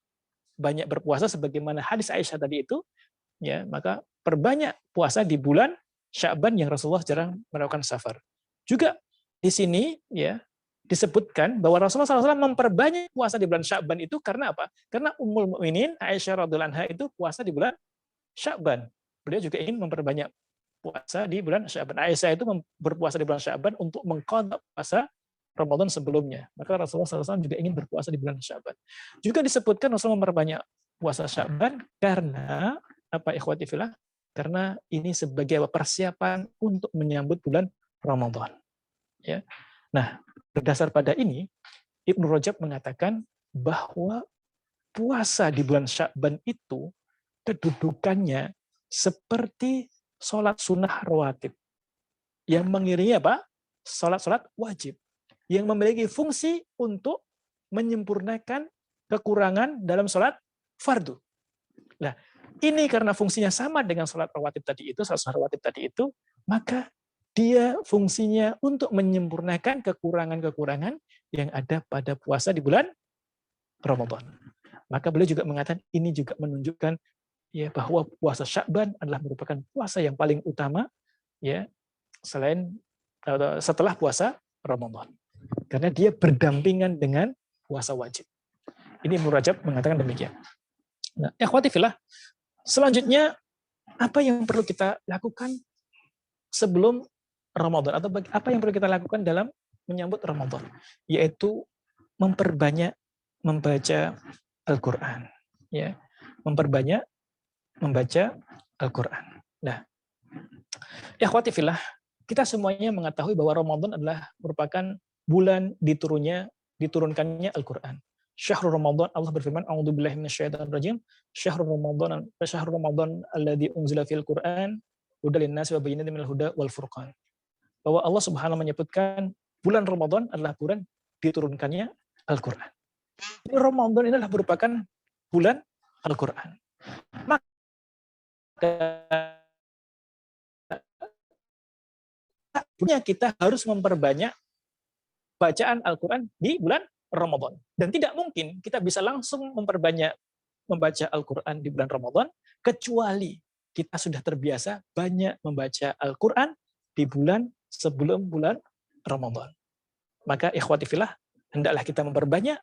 banyak berpuasa sebagaimana hadis Aisyah tadi itu, ya, maka perbanyak puasa di bulan Sya'ban yang Rasulullah jarang melakukan safar. Juga di sini ya disebutkan bahwa Rasulullah SAW memperbanyak puasa di bulan Sya'ban itu karena apa? Karena Ummul Mukminin Aisyah radhiyallahu anha itu puasa di bulan Sya'ban. Beliau juga ingin memperbanyak puasa di bulan Sya'ban. Aisyah itu berpuasa di bulan Sya'ban untuk mengqadha puasa Ramadan sebelumnya. Maka Rasulullah SAW juga ingin berpuasa di bulan Sya'ban. Juga disebutkan Rasulullah memperbanyak puasa Sya'ban karena apa ikhwati fillah? Karena ini sebagai persiapan untuk menyambut bulan Ramadan. Ya. Nah, berdasar pada ini, Ibnu Rajab mengatakan bahwa puasa di bulan Sya'ban itu kedudukannya seperti sholat sunnah rawatib. Yang mengiringi apa? Sholat-sholat wajib. Yang memiliki fungsi untuk menyempurnakan kekurangan dalam sholat fardu. Nah, ini karena fungsinya sama dengan sholat rawatib tadi itu, maka dia fungsinya untuk menyempurnakan kekurangan-kekurangan yang ada pada puasa di bulan Ramadan. Maka beliau juga mengatakan ini juga menunjukkan ya bahwa puasa Sya'ban adalah merupakan puasa yang paling utama ya setelah puasa Ramadan. Karena dia berdampingan dengan puasa wajib. Ini Ibnu Rajab mengatakan demikian. Nah, ikhwati fillah, selanjutnya apa yang perlu kita lakukan sebelum Ramadan atau apa yang perlu kita lakukan dalam menyambut Ramadan, yaitu memperbanyak membaca Al-Qur'an, ya. Memperbanyak membaca Al-Qur'an. Nah, ikhwati fillah, kita semuanya mengetahui bahwa Ramadan adalah merupakan bulan diturunkannya Al-Qur'an. Syahrul Ramadan, Allah berfirman, a'udzubillahi minasyaitonir rajim, syahrul Ramadan alladzi unzila fil Qur'an hudal linnasi wa bayyinatin minal huda wal furqan. Bahwa Allah Subhanahu menyebutkan bulan Ramadan adalah bulan diturunkannya Al-Qur'an. Ramadan ini adalah merupakan bulan Al-Qur'an. Maka kita harus memperbanyak bacaan Al-Quran di bulan Ramadan. Dan tidak mungkin kita bisa langsung memperbanyak membaca Al-Quran di bulan Ramadan, kecuali kita sudah terbiasa banyak membaca Al-Quran di bulan sebelum bulan Ramadan. Maka ikhwati fillah, hendaklah kita memperbanyak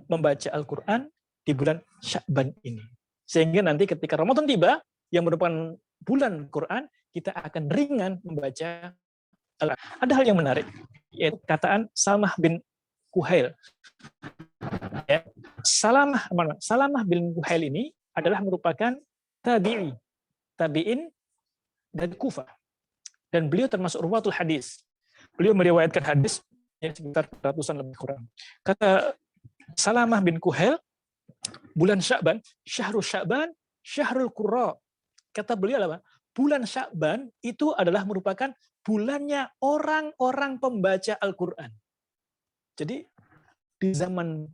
membaca Al-Quran di bulan Sya'ban ini. Sehingga nanti ketika Ramadan tiba, yang merupakan bulan Quran, kita akan ringan membaca Al-Quran. Ada hal yang menarik, yaitu kataan Salamah bin Kuhail. Ya. Salamah bin Kuhail ini adalah merupakan tabi'in dari Kufah. Dan beliau termasuk ruwatul hadis. Beliau meriwayatkan hadis yang sekitar ratusan lebih kurang. Kata Salamah bin Kuhail, bulan Sya'ban, syahrul qurra. Kata beliau apa? Bulan Sya'ban itu adalah merupakan bulannya orang-orang pembaca Al-Qur'an. Jadi di zaman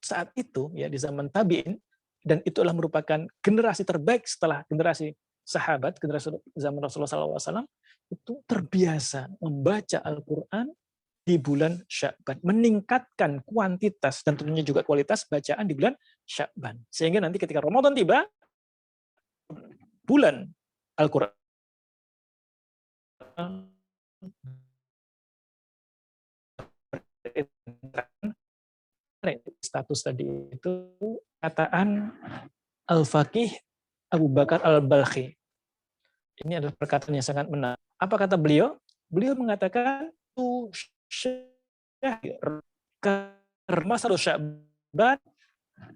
saat itu, ya di zaman tabi'in, dan itu adalah merupakan generasi terbaik setelah generasi sahabat, generasi zaman Rasulullah SAW, itu terbiasa membaca Al-Qur'an di bulan Sya'ban, meningkatkan kuantitas dan tentunya juga kualitas bacaan di bulan Sya'ban. Sehingga nanti ketika Ramadan tiba, bulan Al-Qur'an status tadi itu kataan Al-Faqih Abu Bakar Al-Balkhi. Ini adalah perkataan yang sangat menarik. Apa kata beliau? Beliau mengatakan masal Sya'ban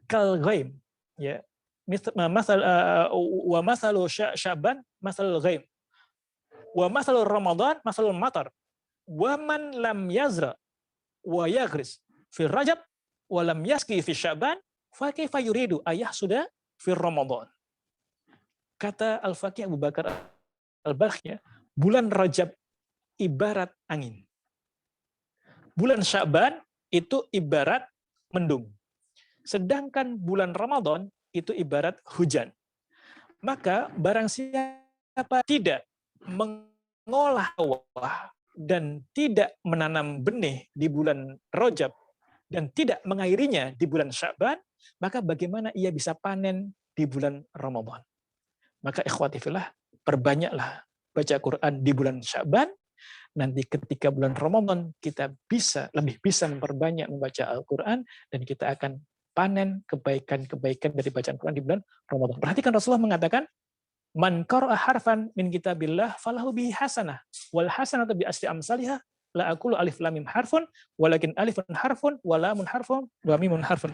kal ghaim, ya. Wa masalu Sya'ban masal ghaim. Wa masalu Ramadan masalul matar. Wa man lam yazra wa yaghris fi Rajab wa lam yaski fi Sya'ban fa kaifa yuridu ayah sudah fi Ramadan. Kata Al-Faqih Abu Bakar Al-Balkhi, bulan Rajab ibarat angin. Bulan Sya'ban itu ibarat mendung. Sedangkan bulan Ramadan itu ibarat hujan. Maka barang siapa tidak mengolah sawah dan tidak menanam benih di bulan Rajab dan tidak mengairinya di bulan Sya'ban, maka bagaimana ia bisa panen di bulan Ramadan? Maka ikhwati fillah, perbanyaklah baca Quran di bulan Sya'ban. Nanti ketika bulan Ramadan kita lebih bisa memperbanyak membaca Al-Quran dan kita akan panen kebaikan-kebaikan dari bacaan Quran di bulan Ramadan. Perhatikan Rasulullah mengatakan, man qara'a harfan min kitabillah falahu bihi hasanah wal hasanatu bi asri amsalihah la aqulu alif lam mim harfun walakin alifun harfun wa lamun harfun wa mimun harfun.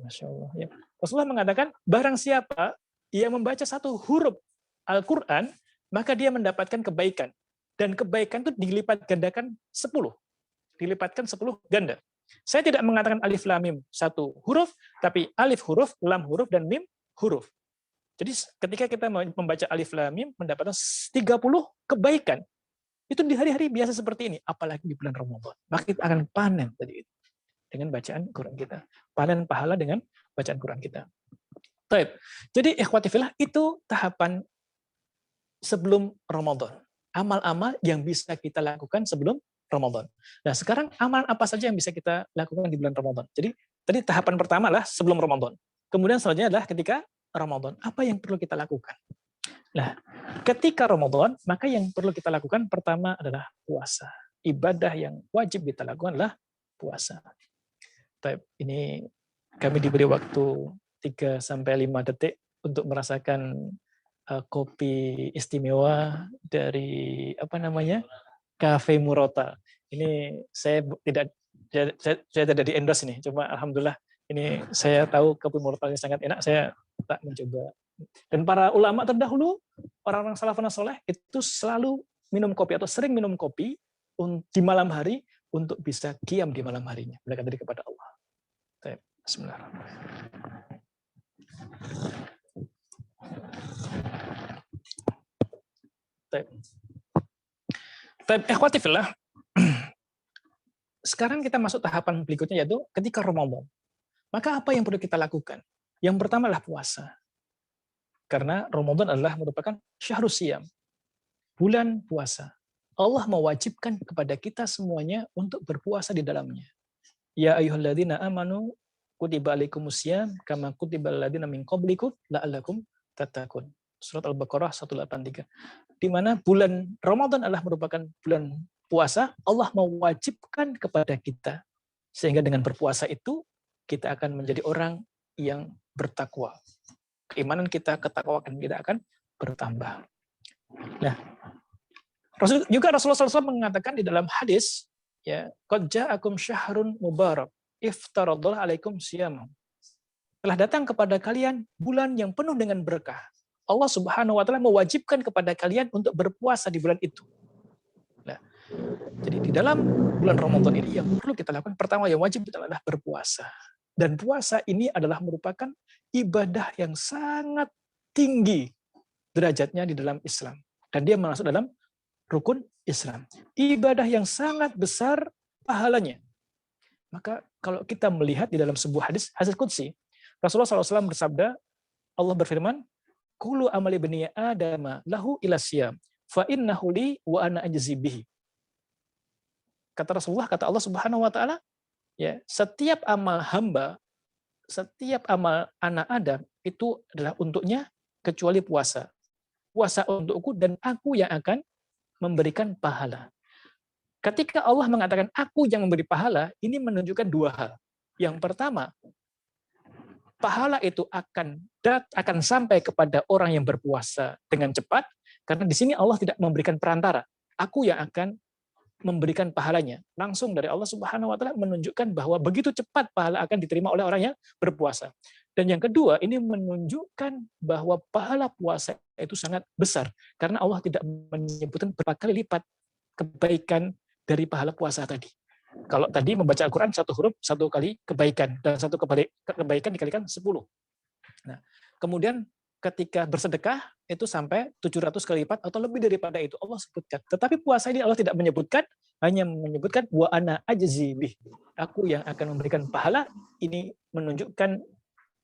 Masyaallah. Ya. Rasulullah mengatakan, barang siapa yang membaca satu huruf Al-Quran, maka dia mendapatkan kebaikan. Dan kebaikan itu dilipat gandakan 10. Dilipatkan 10 ganda. Saya tidak mengatakan alif lam mim satu huruf, tapi alif huruf, lam huruf, dan mim huruf. Jadi ketika kita membaca alif lam mim mendapatkan 30 kebaikan. Itu di hari-hari biasa seperti ini, apalagi di bulan Ramadan. Maka kita akan panen tadi itu dengan bacaan Quran kita. Panen pahala dengan bacaan Quran kita. Baik. Jadi ikhwati fillah, itu tahapan sebelum Ramadan. Amal-amal yang bisa kita lakukan sebelum Ramadan. Nah, sekarang amalan apa saja yang bisa kita lakukan di bulan Ramadan? Jadi, tadi tahapan pertama adalah sebelum Ramadan. Kemudian selanjutnya adalah ketika Ramadan. Apa yang perlu kita lakukan? Nah, ketika Ramadan, maka yang perlu kita lakukan pertama adalah puasa. Ibadah yang wajib kita lakukan adalah puasa. Ini kami diberi waktu 3-5 detik untuk merasakan kopi istimewa dari Cafe Murota. Ini saya tidak di endorse ini, cuma alhamdulillah ini saya tahu kopi Murota ini sangat enak, saya tak mencoba. Dan para ulama terdahulu, orang-orang salafun saleh itu selalu minum kopi atau sering minum kopi di malam hari untuk bisa qiyam di malam harinya, mendekatkan diri kepada Allah. Baik, bismillahirrahmanirrahim. Ikhwati fillah, sekarang kita masuk tahapan berikutnya, yaitu ketika Ramadan. Maka apa yang perlu kita lakukan? Yang pertama adalah puasa. Karena Ramadan adalah merupakan syahrus siyam, bulan puasa. Allah mewajibkan kepada kita semuanya untuk berpuasa di dalamnya. Ya ayyuhalladzina amanu kutiba alaikumusiyam kama kutibal ladzina min qablikum la'allakum tattaqun. Surat Al-Baqarah 183. Di mana bulan Ramadan adalah merupakan bulan puasa, Allah mewajibkan kepada kita. Sehingga dengan berpuasa itu, kita akan menjadi orang yang bertakwa. Keimanan kita, ketakwaan kita akan bertambah. Nah, Rasulullah SAW mengatakan di dalam hadis, ya, qad ja'akum syahrun mubarak, iftaradallahu alaikum siyamah. Telah datang kepada kalian bulan yang penuh dengan berkah. Allah Subhanahu wa taala mewajibkan kepada kalian untuk berpuasa di bulan itu. Nah, jadi di dalam bulan Ramadan ini yang perlu kita lakukan, pertama yang wajib adalah berpuasa. Dan puasa ini adalah merupakan ibadah yang sangat tinggi derajatnya di dalam Islam. Dan dia masuk dalam rukun Islam. Ibadah yang sangat besar pahalanya. Maka kalau kita melihat di dalam sebuah hadis qudsi, Rasulullah SAW bersabda, Allah berfirman, Kullu amali bani Adama lahu ila siyam, fa innahu li wa ana ajzi bihi. Kata Rasulullah, kata Allah Subhanahu wa taala, ya, setiap amal hamba, setiap amal anak Adam itu adalah untuknya kecuali puasa. Puasa untukku dan aku yang akan memberikan pahala. Ketika Allah mengatakan aku yang memberi pahala, ini menunjukkan dua hal. Yang pertama, pahala itu akan sampai kepada orang yang berpuasa dengan cepat, karena di sini Allah tidak memberikan perantara. Aku yang akan memberikan pahalanya. Langsung dari Allah Subhanahu wa taala menunjukkan bahwa begitu cepat pahala akan diterima oleh orang yang berpuasa. Dan yang kedua, ini menunjukkan bahwa pahala puasa itu sangat besar, karena Allah tidak menyebutkan berapa kali lipat kebaikan dari pahala puasa tadi. Kalau tadi membaca Al-Quran satu huruf, satu kali kebaikan, dan satu kebaikan dikalikan 10. Nah, kemudian ketika bersedekah, itu sampai 700 kali lipat, atau lebih daripada itu Allah sebutkan. Tetapi puasa ini Allah tidak menyebutkan, hanya menyebutkan, wa ana ajzi bih. Aku yang akan memberikan pahala. Ini menunjukkan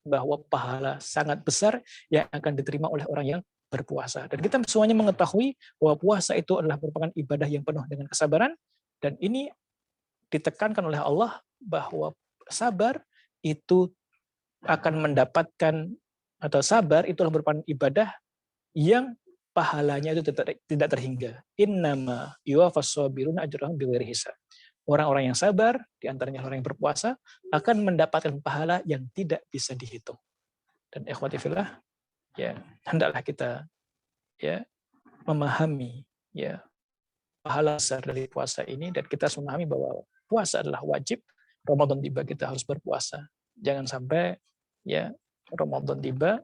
bahwa pahala sangat besar yang akan diterima oleh orang yang berpuasa. Dan kita semuanya mengetahui bahwa puasa itu adalah merupakan ibadah yang penuh dengan kesabaran, dan ini ditekankan oleh Allah bahwa sabar itu akan mendapatkan, atau sabar itu merupakan ibadah yang pahalanya itu tidak terhingga. Innama yuwaffas sabiruna ajrahum bighairi hisab. Orang-orang yang sabar, di antaranya orang yang berpuasa, akan mendapatkan pahala yang tidak bisa dihitung. Dan ikhwati fillah, ya, hendaklah kita ya memahami ya pahala besar dari puasa ini, dan kita harus memahami bahwa puasa adalah wajib. Ramadan tiba kita harus berpuasa. Jangan sampai ya Ramadan tiba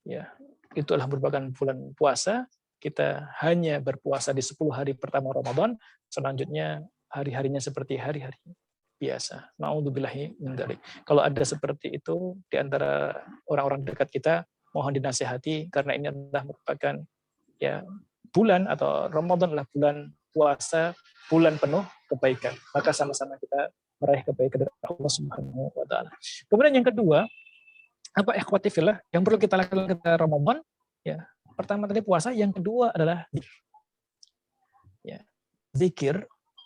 ya itu adalah merupakan bulan puasa, kita hanya berpuasa di 10 hari pertama Ramadan, selanjutnya hari-harinya seperti hari-hari biasa. Na'udzubillahi min dzalik. Kalau ada seperti itu di antara orang-orang dekat kita, mohon dinasihati, karena ini adalah merupakan ya bulan, atau Ramadan adalah bulan puasa, bulan penuh kebaikan. Maka sama-sama kita meraih kebaikan dari Allah Subhanahu wa taala. Kemudian yang kedua, apa ikhwati fillah yang perlu kita lakukan ketika Ramadan? Ya, pertama tadi puasa, yang kedua adalah zikir. Ya, zikir,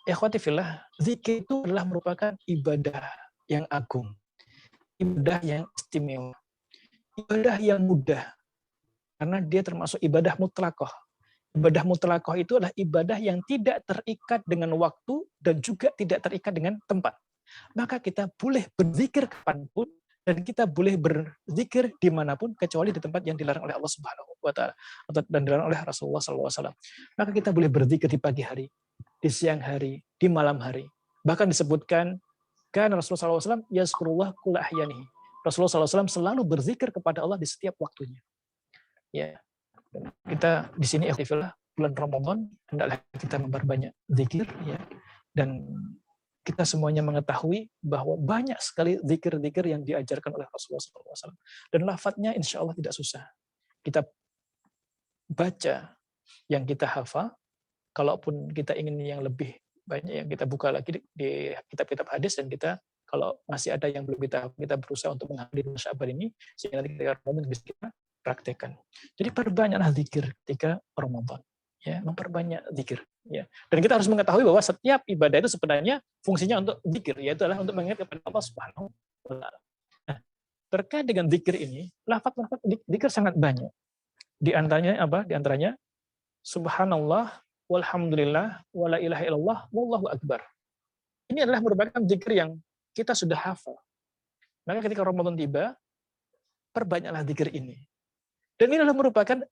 ikhwati fillah, zikir itu adalah merupakan ibadah yang agung, ibadah yang istimewa, ibadah yang mudah, karena dia termasuk ibadah mutlaqah. Ibadah mutlaqah itu adalah ibadah yang tidak terikat dengan waktu dan juga tidak terikat dengan tempat. Maka kita boleh berzikir kapanpun, dan kita boleh berzikir dimanapun, kecuali di tempat yang dilarang oleh Allah Subhanahu wa taala dan dilarang oleh Rasulullah SAW. Maka kita boleh berzikir di pagi hari, di siang hari, di malam hari. Bahkan disebutkan kan Rasulullah SAW yazkurullah kulla ahyanihi. Rasulullah SAW selalu berzikir kepada Allah di setiap waktunya. Ya. Kita di sini bulan Ramadan hendaklah kita memperbanyak zikir ya, dan kita semuanya mengetahui bahwa banyak sekali zikir-zikir yang diajarkan oleh Rasulullah SAW. Dan lafadznya insya Allah tidak susah. Kita baca yang kita hafal, kalaupun kita ingin yang lebih banyak, yang kita buka lagi di kitab-kitab hadis, dan kita kalau masih ada yang belum kita berusaha untuk menghadiri Sya'ban ini, sehingga nanti ketika Ramadan bisa kita praktekkan. Jadi perbanyaklah zikir ketika Ramadan. Ya, memperbanyak zikir. Ya. Dan kita harus mengetahui bahwa setiap ibadah itu sebenarnya fungsinya untuk zikir, yaitu adalah untuk mengingat kepada Allah Subhanahu wa Ta'ala. Nah, terkait dengan zikir ini, lafaz-lafaz zikir sangat banyak. Di antaranya apa? Di antaranya Subhanallah, walhamdulillah, wala ilaha illallah, wallahu akbar. Ini adalah merupakan zikir yang kita sudah hafal. Maka ketika Ramadan tiba, perbanyaklah zikir ini. Dan ini adalah merupakan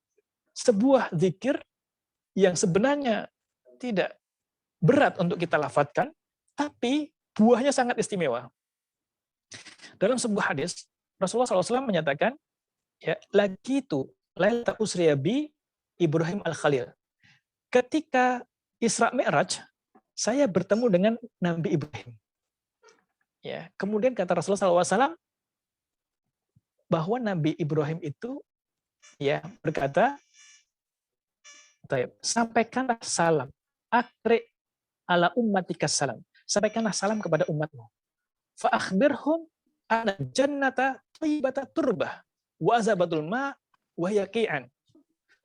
sebuah zikir yang sebenarnya tidak berat untuk kita lafadzkan, tapi buahnya sangat istimewa. Dalam sebuah hadis, Rasulullah SAW menyatakan, ya, lagi itu, Lailatul Usriya bi Ibrahim al-Khalil. Ketika Isra Mi'raj, saya bertemu dengan Nabi Ibrahim. Ya, kemudian kata Rasulullah SAW bahwa Nabi Ibrahim itu ya berkata, sampaikanlah salam, akri ala ummatika salam. Sampaikanlah salam kepada umatmu. Fa akhbirhum anna jannata thayyibata turbah wa azabatul ma wa yaqi'an.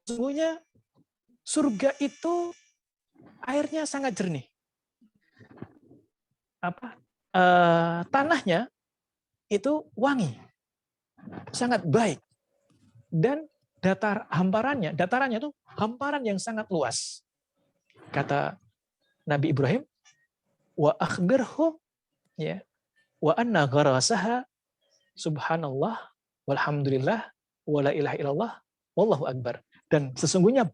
Sesungguhnya surga itu airnya sangat jernih. Tanahnya itu wangi, sangat baik, dan datarannya itu hamparan yang sangat luas. Kata Nabi Ibrahim, wa akhbirhum ya wa anna gharasaha subhanallah walhamdulillah wala ilaha illallah wallahu akbar. Dan sesungguhnya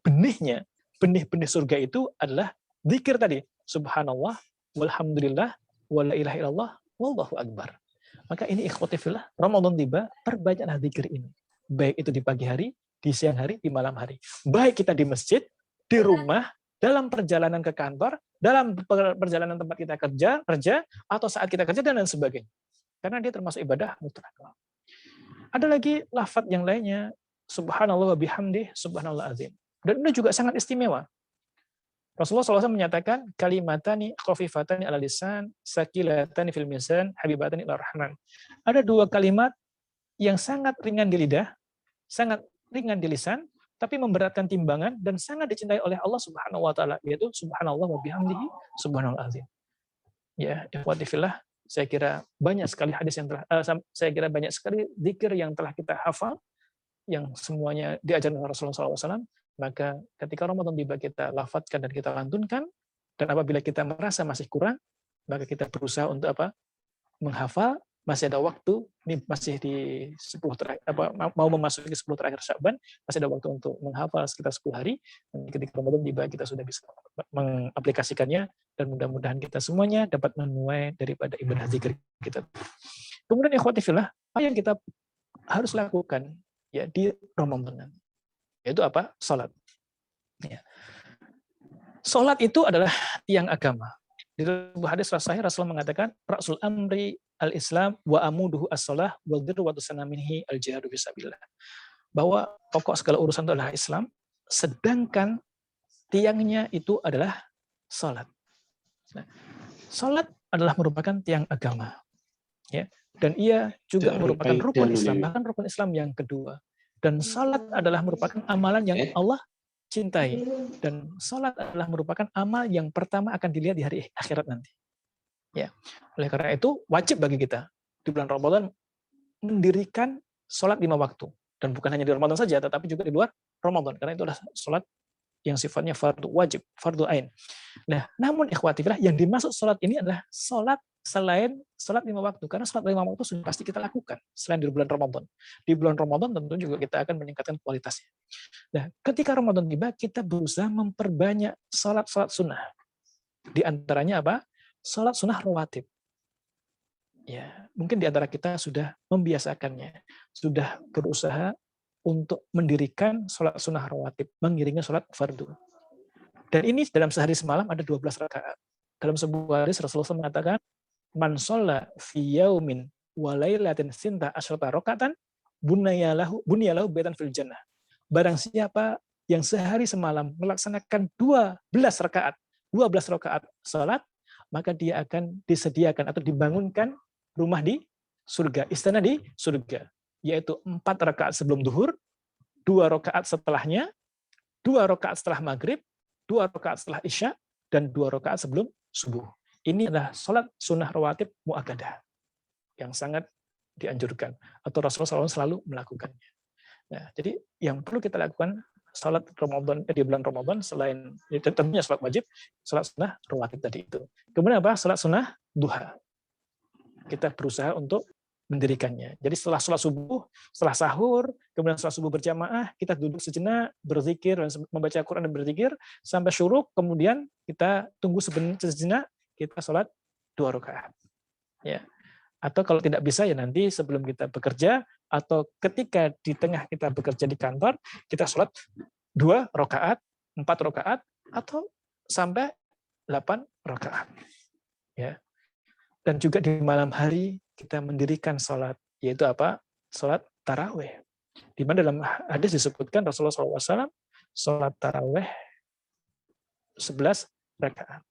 benih-benih surga itu adalah zikir tadi, subhanallah walhamdulillah wala ilaha illallah wallahu akbar. Maka ini ikhwati fillah, Ramadan tiba, perbanyaklah zikir ini. Baik itu di pagi hari, di siang hari, di malam hari. Baik kita di masjid, di rumah, dalam perjalanan ke kantor, dalam perjalanan tempat kita kerja, atau saat kita kerja, dan lain sebagainya. Karena dia termasuk ibadah mutlak. Ada lagi lafaz yang lainnya, subhanallah wa bihamdih, subhanallah azim. Dan ini juga sangat istimewa. Rasulullah SAW menyatakan, kalimatani khafifatani ala lisan, sakilatani fil mizan, habibatani ila rahman. Ada dua kalimat yang sangat ringan di lidah, sangat ringan di lisan, tapi memberatkan timbangan dan sangat dicintai oleh Allah Subhanahu wa Ta'ala, yaitu subhanallah wa bihamdihi, subhanallah azim. Ya, ikhwati fillah, saya kira banyak sekali hadis yang saya kira banyak sekali zikir yang telah kita hafal, yang semuanya diajarkan oleh Rasulullah SAW. Maka ketika Ramadan tiba, kita lafadzkan dan kita lantunkan, dan apabila kita merasa masih kurang, maka kita berusaha untuk menghafal. Masih ada waktu, ini masih di 10 terakhir, mau memasuki 10 terakhir Sya'ban, masih ada waktu untuk menghafal sekitar 10 hari. Dan ketika Ramadan tiba, kita sudah bisa mengaplikasikannya, dan mudah-mudahan kita semuanya dapat menuai daripada ibadah zikir kita. Kemudian ikhwati fillah, apa yang kita harus lakukan ya di Ramadan? Yaitu apa? Salat. Ya. Salat itu adalah tiang agama. Di dalam hadis sahih Rasulullah mengatakan, Rasul amri al-Islam wa amuduhu as-salah wa dzirwatu sanamihi al-jihadu fisabilillah. Bahwa pokok segala urusan itu adalah Islam, sedangkan tiangnya itu adalah salat. Nah, salat adalah merupakan tiang agama. Ya. Dan ia juga merupakan rukun Islam, bahkan rukun Islam yang kedua. Dan salat adalah merupakan amalan yang Allah cintai. Dan salat adalah merupakan amal yang pertama akan dilihat di hari akhirat nanti. Ya. Oleh karena itu, wajib bagi kita di bulan Ramadan mendirikan salat 5 waktu. Dan bukan hanya di Ramadan saja, tetapi juga di luar Ramadan. Karena itu adalah salat yang sifatnya fardu wajib, fardu ain. Nah, namun ikhwati fillah, yang dimaksud salat ini adalah salat selain salat 5 waktu. Karena salat 5 waktu sudah pasti kita lakukan selain di bulan Ramadan. Di bulan Ramadan tentu juga kita akan meningkatkan kualitasnya. Nah, ketika Ramadan tiba, kita berusaha memperbanyak salat-salat sunnah. Di antaranya apa? Salat sunnah rawatib. Ya, mungkin di antara kita sudah membiasakannya, sudah berusaha untuk mendirikan salat sunnah rawatib, mengiringi salat fardu. Dan ini dalam sehari semalam ada 12 rakaat. dalam sebuah hadis Rasulullah SAW mengatakan, man sholla fi yaumin wa lailatin sinta asyrata rakaatan bunyalahu baitan fil jannah. Barang siapa yang sehari semalam melaksanakan 12 rakaat salat, maka dia akan disediakan atau dibangunkan rumah di surga, istana di surga, yaitu 4 rakaat sebelum duhur, 2 rakaat setelahnya, 2 rakaat setelah maghrib, 2 rakaat setelah isya, dan 2 rakaat sebelum subuh. Ini adalah sholat sunnah rawatib muakkadah yang sangat dianjurkan atau Rasulullah SAW selalu melakukannya. Nah, jadi yang perlu kita lakukan sholat Ramadan di bulan Ramadan selain tentunya sholat wajib, sholat sunnah rawatib tadi itu. Kemudian apa? Sholat sunnah duha. Kita berusaha untuk mendirikannya. Jadi setelah sholat subuh, setelah sahur, kemudian sholat subuh berjamaah, kita duduk sejenak, berzikir, dan membaca Al-Quran dan berzikir, sampai syuruk, kemudian kita tunggu sejenak, kita sholat 2 rakaat. Ya. Atau kalau tidak bisa, ya nanti sebelum kita bekerja, atau ketika di tengah kita bekerja di kantor, kita sholat 2 rakaat, 4 rakaat, atau sampai 8 rakaat. Ya. Dan juga di malam hari kita mendirikan sholat, yaitu apa? Sholat taraweh. Di mana dalam hadis disebutkan Rasulullah SAW sholat taraweh 11 rakaat.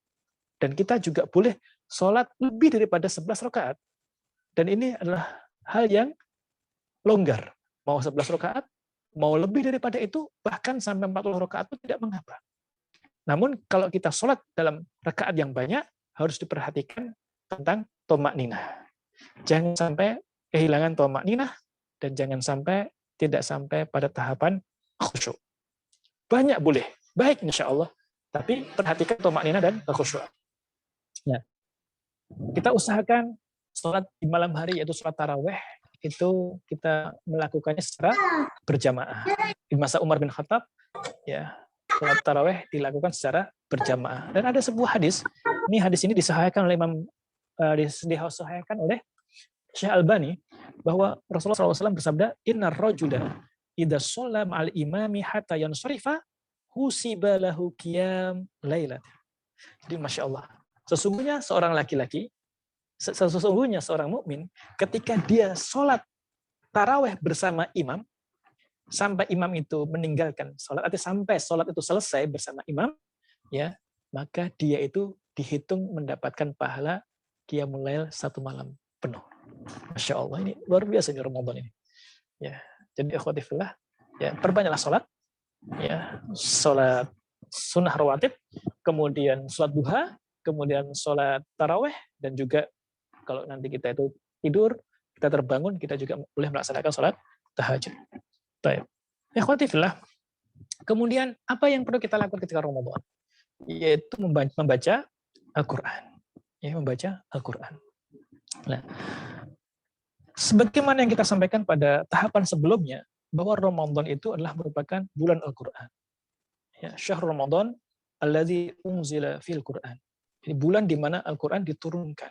Dan kita juga boleh sholat lebih daripada 11 rakaat. Dan ini adalah hal yang longgar. Mau 11 rakaat, mau lebih daripada itu, bahkan sampai 40 rakaat itu tidak mengapa. Namun kalau kita sholat dalam rakaat yang banyak, harus diperhatikan tentang tomak ninah. Jangan sampai kehilangan tomak ninah dan jangan sampai tidak sampai pada tahapan khusyuk. Banyak boleh, baik insya Allah, tapi perhatikan tomak ninah dan khusyuk. Ya. Kita usahakan sholat di malam hari yaitu sholat taraweh itu kita melakukannya secara berjamaah. Di masa Umar bin Khattab, ya sholat taraweh dilakukan secara berjamaah. Dan ada sebuah hadis, ini disahihkan oleh disahihkan oleh Syekh Albani, bahwa Rasulullah SAW bersabda, Innar rajula idza shalla ma'al imami hatta yansarifa husiba lahu qiyam lailat. Jadi Masya Allah, sesungguhnya seorang mukmin, ketika dia sholat taraweh bersama imam, sampai imam itu meninggalkan sholat, atau sampai sholat itu selesai bersama imam, ya, maka dia itu dihitung mendapatkan pahala qiyamul lail 1 malam penuh. Masya Allah, ini luar biasa di Ramadan ini. Ya, jadi akhwati fillah, ya perbanyaklah sholat, ya sholat sunnah rawatib, kemudian sholat duha, kemudian sholat taraweh, dan juga kalau nanti kita itu tidur, kita terbangun, kita juga boleh melaksanakan sholat tahajud. Baik. Ya akhwati fillah. Kemudian apa yang perlu kita lakukan ketika Ramadan? Yaitu membaca Al-Quran. Ya, membaca Al-Quran. Nah, sebagaimana yang kita sampaikan pada tahapan sebelumnya, bahwa Ramadan itu adalah merupakan bulan Al-Quran. Ya, syahrul Ramadan alladzi unzila fil Quran. Ini bulan di mana Al-Quran diturunkan.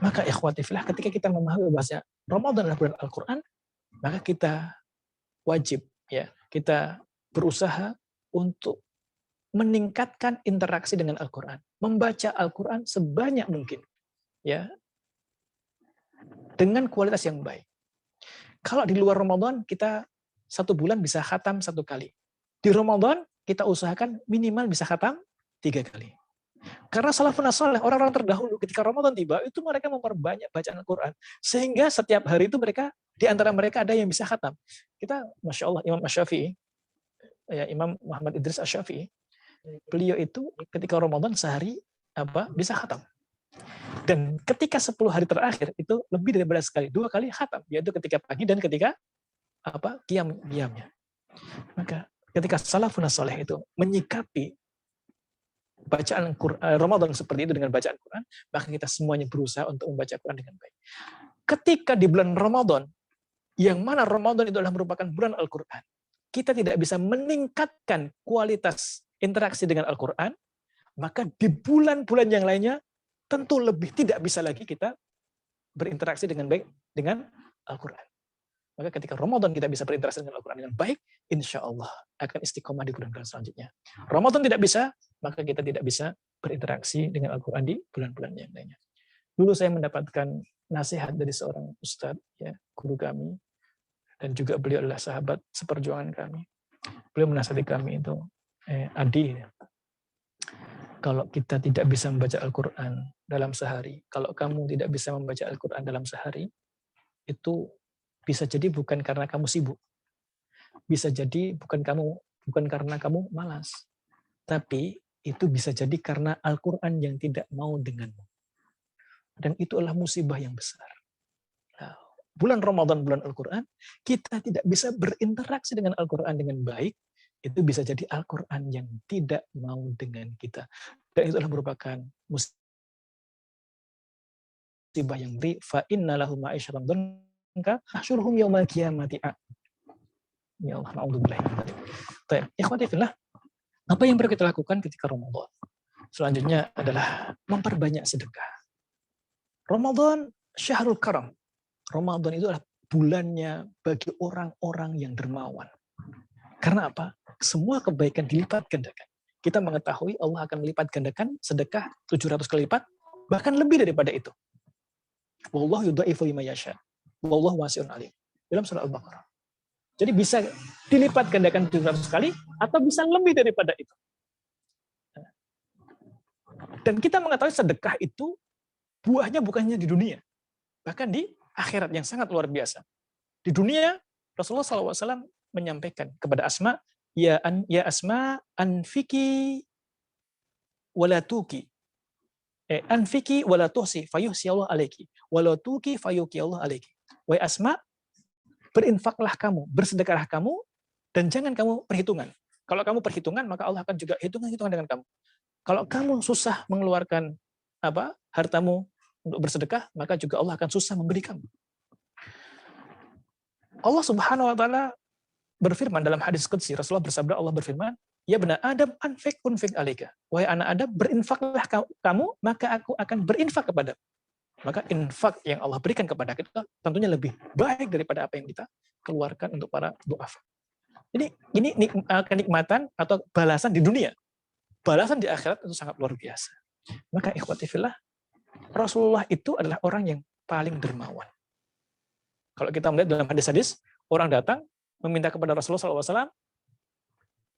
Maka ikhwati fillah, ketika kita memahami bahasa Ramadan adalah bulan Al-Quran, maka kita wajib, ya, kita berusaha untuk meningkatkan interaksi dengan Al-Quran, membaca Al-Quran sebanyak mungkin, ya, dengan kualitas yang baik. Kalau di luar Ramadan, kita 1 bulan bisa khatam 1 kali. Di Ramadan, kita usahakan minimal bisa khatam 3 kali. Karena salafun saleh, orang-orang terdahulu ketika Ramadan tiba, itu mereka memperbanyak bacaan Al-Quran. Sehingga setiap hari itu di antara mereka ada yang bisa khatam. Kita, Masya Allah, Imam Asy-Syafi'i, ya, Imam Muhammad Idris Asy-Syafi'i, beliau itu ketika Ramadan sehari bisa khatam. Dan ketika 10 hari terakhir itu lebih daripada sekali, 2 kali khatam, yaitu ketika pagi dan ketika qiyamnya. Maka ketika salafun saleh itu menyikapi bacaan Ramadan seperti itu dengan bacaan Quran, maka kita semuanya berusaha untuk membaca Quran dengan baik. Ketika di bulan Ramadan, yang mana Ramadan itu adalah merupakan bulan Al-Quran, kita tidak bisa meningkatkan kualitas interaksi dengan Al-Quran, maka di bulan-bulan yang lainnya tentu lebih tidak bisa lagi kita berinteraksi dengan baik dengan Al-Quran. Maka ketika Ramadan kita bisa berinteraksi dengan Al-Quran dengan baik, insya Allah akan istiqomah di bulan-bulan selanjutnya. Ramadan tidak bisa, maka kita tidak bisa berinteraksi dengan Al-Quran di bulan-bulan yang lainnya. Dulu saya mendapatkan nasihat dari seorang ustadz, ya, guru kami, dan juga beliau adalah sahabat seperjuangan kami. Beliau menasihati kami itu, Adi, kalau kita tidak bisa membaca Al-Quran dalam sehari, kalau kamu tidak bisa membaca Al-Quran dalam sehari, itu bisa jadi bukan karena kamu sibuk, bisa jadi bukan karena kamu malas, tapi itu bisa jadi karena Al-Quran yang tidak mau denganmu. Dan itu adalah musibah yang besar. Nah, bulan Ramadan, bulan Al-Quran, kita tidak bisa berinteraksi dengan Al-Quran dengan baik, itu bisa jadi Al-Quran yang tidak mau dengan kita. Dan itu adalah merupakan musibah yang beri, فَإِنَّ لَهُ مَعِيشَةً ضَنْكَ نَحْشُرُهُمْ يَوْمَ الْقِيَامَةِ أَعْمَى. Ya Allah, na'udzubillah. Baik, ikhwati fillah, apa yang perlu kita lakukan ketika Ramadan? Selanjutnya adalah memperbanyak sedekah. Ramadan syahrul karam. Ramadan itu adalah bulannya bagi orang-orang yang dermawan. Karena apa? Semua kebaikan dilipat gandakan. Kita mengetahui Allah akan melipat gandakan sedekah 700 kali lipat, bahkan lebih daripada itu. Wallahu yudha'ifu liman yasha. Wallahu wasi'un alim. Dalam surah Al-Baqarah. Jadi bisa dilipat gandakan 700 kali atau bisa lebih daripada itu. Dan kita mengetahui sedekah itu buahnya bukannya di dunia, bahkan di akhirat yang sangat luar biasa. Di dunia, Rasulullah SAW menyampaikan kepada Asma, ya Asma, anfiki walatuki. Anfiki walatusi, fayuhsi Allah alaiki. Walatuki fayuki Allah alaiki. Wahai Asma, berinfaklah kamu, bersedekahlah kamu, dan jangan kamu perhitungan. Kalau kamu perhitungan, maka Allah akan juga hitungan-hitungan dengan kamu. Kalau kamu susah mengeluarkan hartamu untuk bersedekah, maka juga Allah akan susah memberi kamu. Allah Subhanahu wa taala berfirman dalam hadis qudsi, Rasulullah bersabda, Allah berfirman, ya bena Adam unfik alaika. Wahai anak Adam, berinfaklah kamu, maka aku akan berinfak kepada. Maka infak yang Allah berikan kepada kita tentunya lebih baik daripada apa yang kita keluarkan untuk para du'afa. Jadi ini kenikmatan atau balasan di dunia. Balasan di akhirat itu sangat luar biasa. Maka ikhwati fillah, Rasulullah itu adalah orang yang paling dermawan. Kalau kita melihat dalam hadis-hadis, orang datang meminta kepada Rasulullah SAW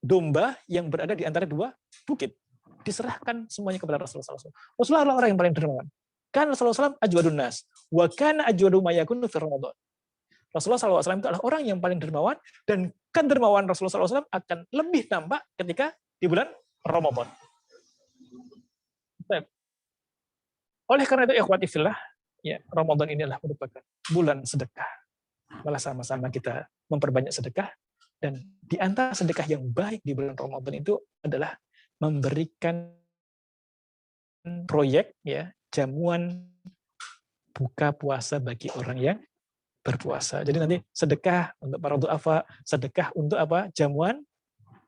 domba yang berada di antara dua bukit. Diserahkan semuanya kepada Rasulullah SAW. Rasulullah adalah orang yang paling dermawan. Kan Rasulullah SAW ajwadun nas. Wa kana ajwadu ma yakunu fi Ramadan. Rasulullah SAW itu adalah orang yang paling dermawan, dan kedermawan Rasulullah SAW akan lebih nampak ketika di bulan Ramadan. Oleh karena itu, ikhwati fillah, ya, Ramadan ini adalah merupakan bulan sedekah. Malah sama-sama kita memperbanyak sedekah, dan di antara sedekah yang baik di bulan Ramadan itu adalah memberikan proyek, ya, jamuan buka puasa bagi orang yang berpuasa. Jadi nanti sedekah untuk para du'afa, sedekah untuk jamuan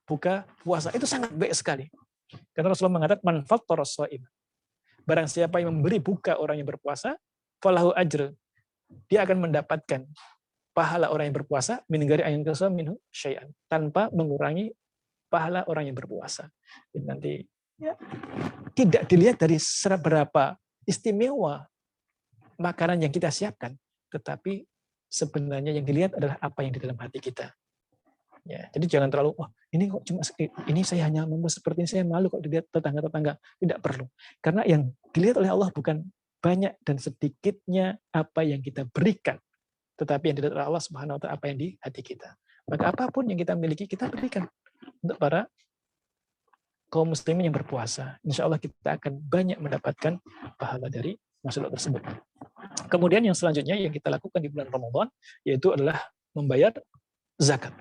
buka puasa, itu sangat baik sekali. Karena Rasulullah mengatakan, man fattara shaim. Barang siapa yang memberi buka orang yang berpuasa, falahu ajr. Dia akan mendapatkan pahala orang yang berpuasa, min ghairi an yanqasa minhu syai'an, tanpa mengurangi pahala orang yang berpuasa. Jadi nanti ya, tidak dilihat dari seberapa istimewa makanan yang kita siapkan, tetapi sebenarnya yang dilihat adalah apa yang di dalam hati kita. Ya, jadi jangan terlalu, ini kok cuma ini, saya hanya membuat seperti ini, saya malu kok dilihat tetangga-tetangga. Tidak perlu. Karena yang dilihat oleh Allah bukan banyak dan sedikitnya apa yang kita berikan, tetapi yang dilihat oleh Allah Subhanahu wa taala apa yang di hati kita. Maka apapun yang kita miliki, kita berikan untuk para kaum muslimin yang berpuasa. Insya Allah kita akan banyak mendapatkan pahala dari masalah tersebut. Kemudian yang selanjutnya yang kita lakukan di bulan Ramadan, yaitu adalah membayar zakat.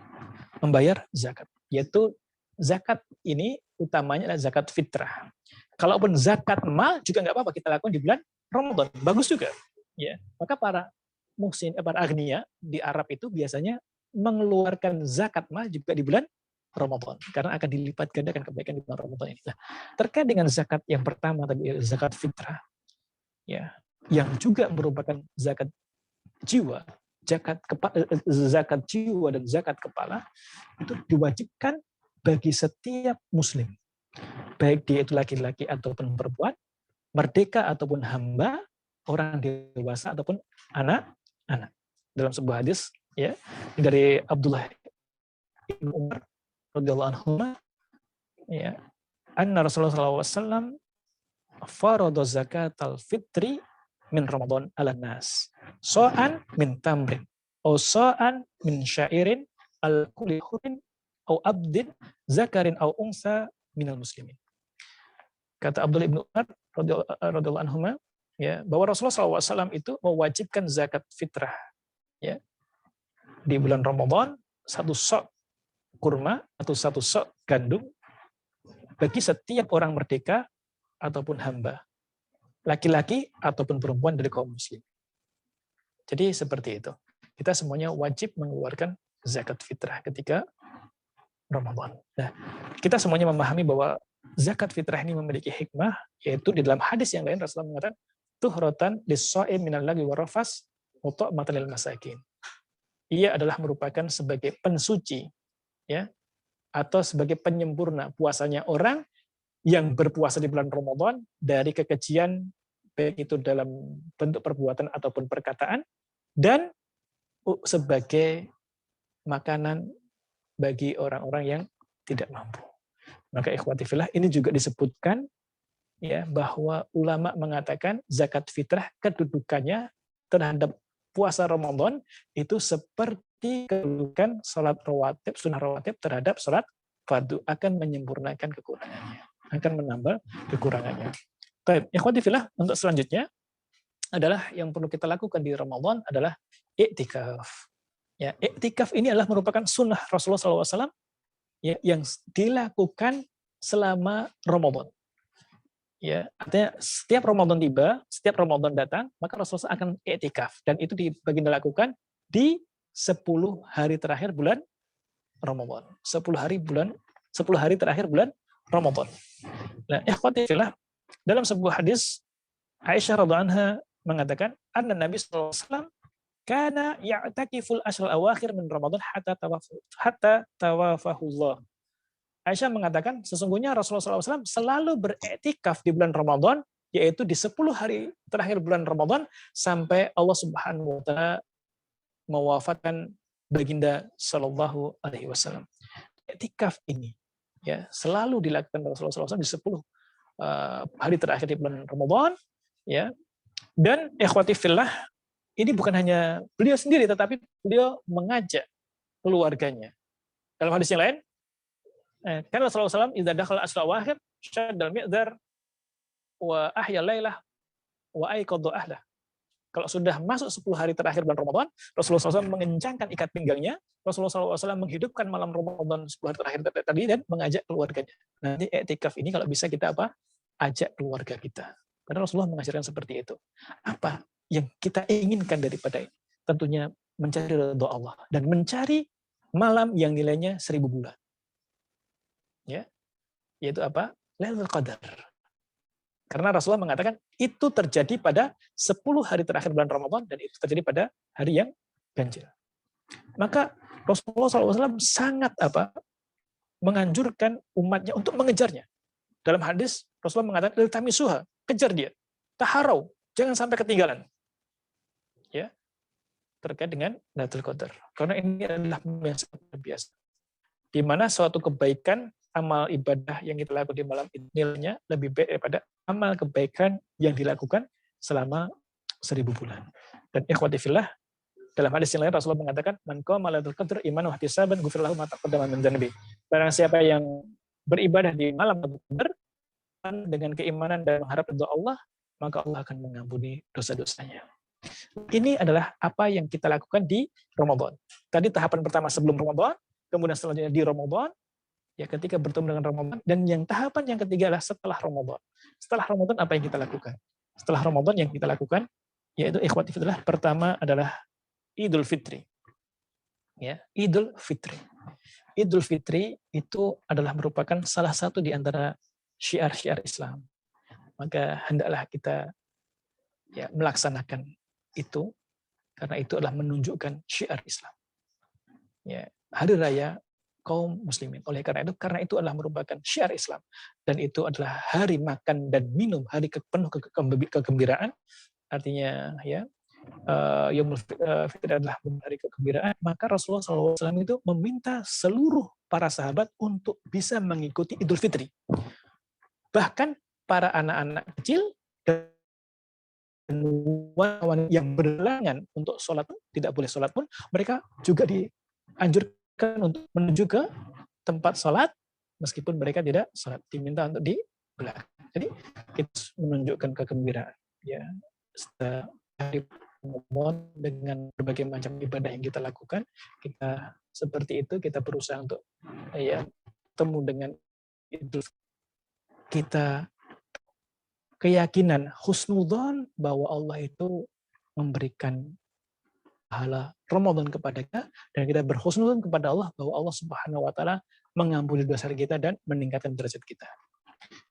Membayar zakat, yaitu zakat ini utamanya adalah zakat fitrah. Kalaupun zakat mal juga nggak apa-apa kita lakukan di bulan Ramadan, bagus juga. Ya, maka para muhsin, para agniya di Arab itu biasanya mengeluarkan zakat mal juga di bulan Ramadan, karena akan dilipat gandakan kebaikan di bulan Ramadan ini. Nah, terkait dengan zakat yang pertama tadi, zakat fitrah, ya, yang juga merupakan zakat jiwa. Zakat jiwa dan zakat kepala itu diwajibkan bagi setiap muslim. baik dia itu laki-laki ataupun perempuan, merdeka ataupun hamba, orang dewasa ataupun anak-anak. Dalam sebuah hadis ya dari Abdullah bin Umar radhiyallahu anhu ya, anna Rasulullah SAW farada zakatal fitri min Ramadan ala nas. So'an min tamrin, au so'an min syairin, al kulli hurin, au abdin, zakarin au unsa minal muslimin. Kata Abdullah bin Umar radhiyallahu anhu ya, bahwa Rasulullah SAW itu mewajibkan zakat fitrah ya di bulan Ramadan, satu sok kurma atau satu sok gandum bagi setiap orang merdeka ataupun hamba, laki-laki ataupun perempuan dari kaum muslim. Jadi seperti itu. Kita semuanya wajib mengeluarkan zakat fitrah ketika Ramadan. Nah, kita semuanya memahami bahwa zakat fitrah ini memiliki hikmah, yaitu di dalam hadis yang lain Rasulullah mengatakan, tuhratan lis-shaim minal lagwi warrafas wa ta'matan lil masakin. Ia adalah merupakan sebagai pensuci ya atau sebagai penyempurna puasanya orang yang berpuasa di bulan Ramadan dari kekejian baik itu dalam bentuk perbuatan ataupun perkataan, dan sebagai makanan bagi orang-orang yang tidak mampu. Maka ikhwati fillah, ini juga disebutkan ya bahwa ulama mengatakan zakat fitrah kedudukannya terhadap puasa Ramadan itu seperti kedudukan salat rawatib, sunnah rawatib terhadap salat fardu, akan menyempurnakan kekurangannya, akan menambah kekurangannya. Baik, ikhwati fillah, untuk selanjutnya adalah yang perlu kita lakukan di Ramadan adalah iktikaf. Ya, iktikaf ini adalah merupakan sunnah Rasulullah SAW ya, yang dilakukan selama Ramadan. Ya, artinya setiap Ramadan tiba, setiap Ramadan datang, maka Rasulullah akan iktikaf, dan itu baginda lakukan di 10 hari terakhir bulan Ramadan. 10 hari terakhir bulan Ramadan. Nah, ikhwati fillah, dalam sebuah hadis Aisyah radhiyallahu anha mengatakan, anna Nabi sallallahu alaihi wasallam kana ya'takiful ashrul awakhir min Ramadan hatta tawafahullah. Aisyah mengatakan, sesungguhnya Rasulullah SAW selalu beriktikaf di bulan Ramadan, yaitu di 10 hari terakhir bulan Ramadan, sampai Allah Subhanahu wa Ta'ala mewafatkan baginda Sallallahu Alaihi Wasallam. Iktikaf ini ya selalu dilakukan Rasulullah SAW di 10 hari terakhir di bulan Ramadan, ya. Dan ikhwati fillah, ini bukan hanya beliau sendiri, tetapi beliau mengajak keluarganya. Dalam hadis yang lain, kan Rasulullah SAW idza dakhala asra awakhir syaddal mi'dzar wa ahya lailah wa aiqadha ahlah. Kalau sudah masuk 10 hari terakhir bulan Ramadan, Rasulullah SAW mengencangkan ikat pinggangnya, Rasulullah SAW menghidupkan malam Ramadan 10 hari terakhir tadi dan mengajak keluarganya. Nanti i'tikaf ini kalau bisa kita ajak keluarga kita. Karena Rasulullah mengajarkan seperti itu. Apa yang kita inginkan daripada ini? Tentunya mencari ridha Allah dan mencari malam yang nilainya 1000 bulan. Ya, yaitu apa? Lailatul Qadar. Karena Rasulullah mengatakan itu terjadi pada 10 hari terakhir bulan Ramadan, dan itu terjadi pada hari yang ganjil. Maka Rasulullah SAW sangat menganjurkan umatnya untuk mengejarnya. Dalam hadis Rasulullah mengatakan iltamisuha, kejar dia, taharau, jangan sampai ketinggalan. Ya, terkait dengan Lailatul Qadar. Karena ini adalah yang sangat biasa. Di mana suatu kebaikan amal ibadah yang kita lakukan di malam itu nilainya lebih baik daripada amal kebaikan yang dilakukan selama 1000 bulan. Dan ikhwati fillah, dalam hadis yang lain Rasulullah mengatakan, man qama lailatul qadr imanan wa ihtisaban ghufira lahu ma taqaddama min dzanbi. Barang siapa yang beribadah di malam Lailatul Qadar dengan keimanan dan mengharap ridha Allah, maka Allah akan mengampuni dosa-dosanya. Ini adalah apa yang kita lakukan di Ramadan. Tadi tahapan pertama sebelum Ramadan, kemudian selanjutnya di Ramadan, ya ketika bertemu dengan Ramadan, dan yang tahapan yang ketiga adalah setelah Ramadan. Setelah Ramadan apa yang kita lakukan? Setelah Ramadan yang kita lakukan yaitu ikhwati fillah, pertama adalah Idul Fitri. Ya, Idul Fitri. Idul Fitri itu adalah merupakan salah satu di antara syiar-syiar Islam. Maka hendaklah kita ya melaksanakan itu, karena itu adalah menunjukkan syiar Islam. Ya, hari raya kaum muslimin. Oleh karena itu adalah merupakan syiar Islam, dan itu adalah hari makan dan minum, hari penuh kegembiraan. Artinya ya, Yaumul Fitri adalah hari kegembiraan, maka Rasulullah SAW itu meminta seluruh para sahabat untuk bisa mengikuti Idul Fitri. Bahkan para anak-anak kecil dan wanita yang berhalangan untuk sholat pun, tidak boleh sholat pun, mereka juga dianjurkan untuk menuju ke tempat sholat, meskipun mereka tidak sholat, diminta untuk di belakang. Jadi kita menunjukkan kegembiraan ya, setelah hari Ramadan dengan berbagai macam ibadah yang kita lakukan, kita seperti itu, kita berusaha untuk ya temu dengan itu, kita keyakinan husnudzon bahwa Allah itu memberikan pahala Ramadan kepada kita, dan kita berhusnudzon kepada Allah bahwa Allah Subhanahu wa taala mengampuni dosa kita dan meningkatkan derajat kita.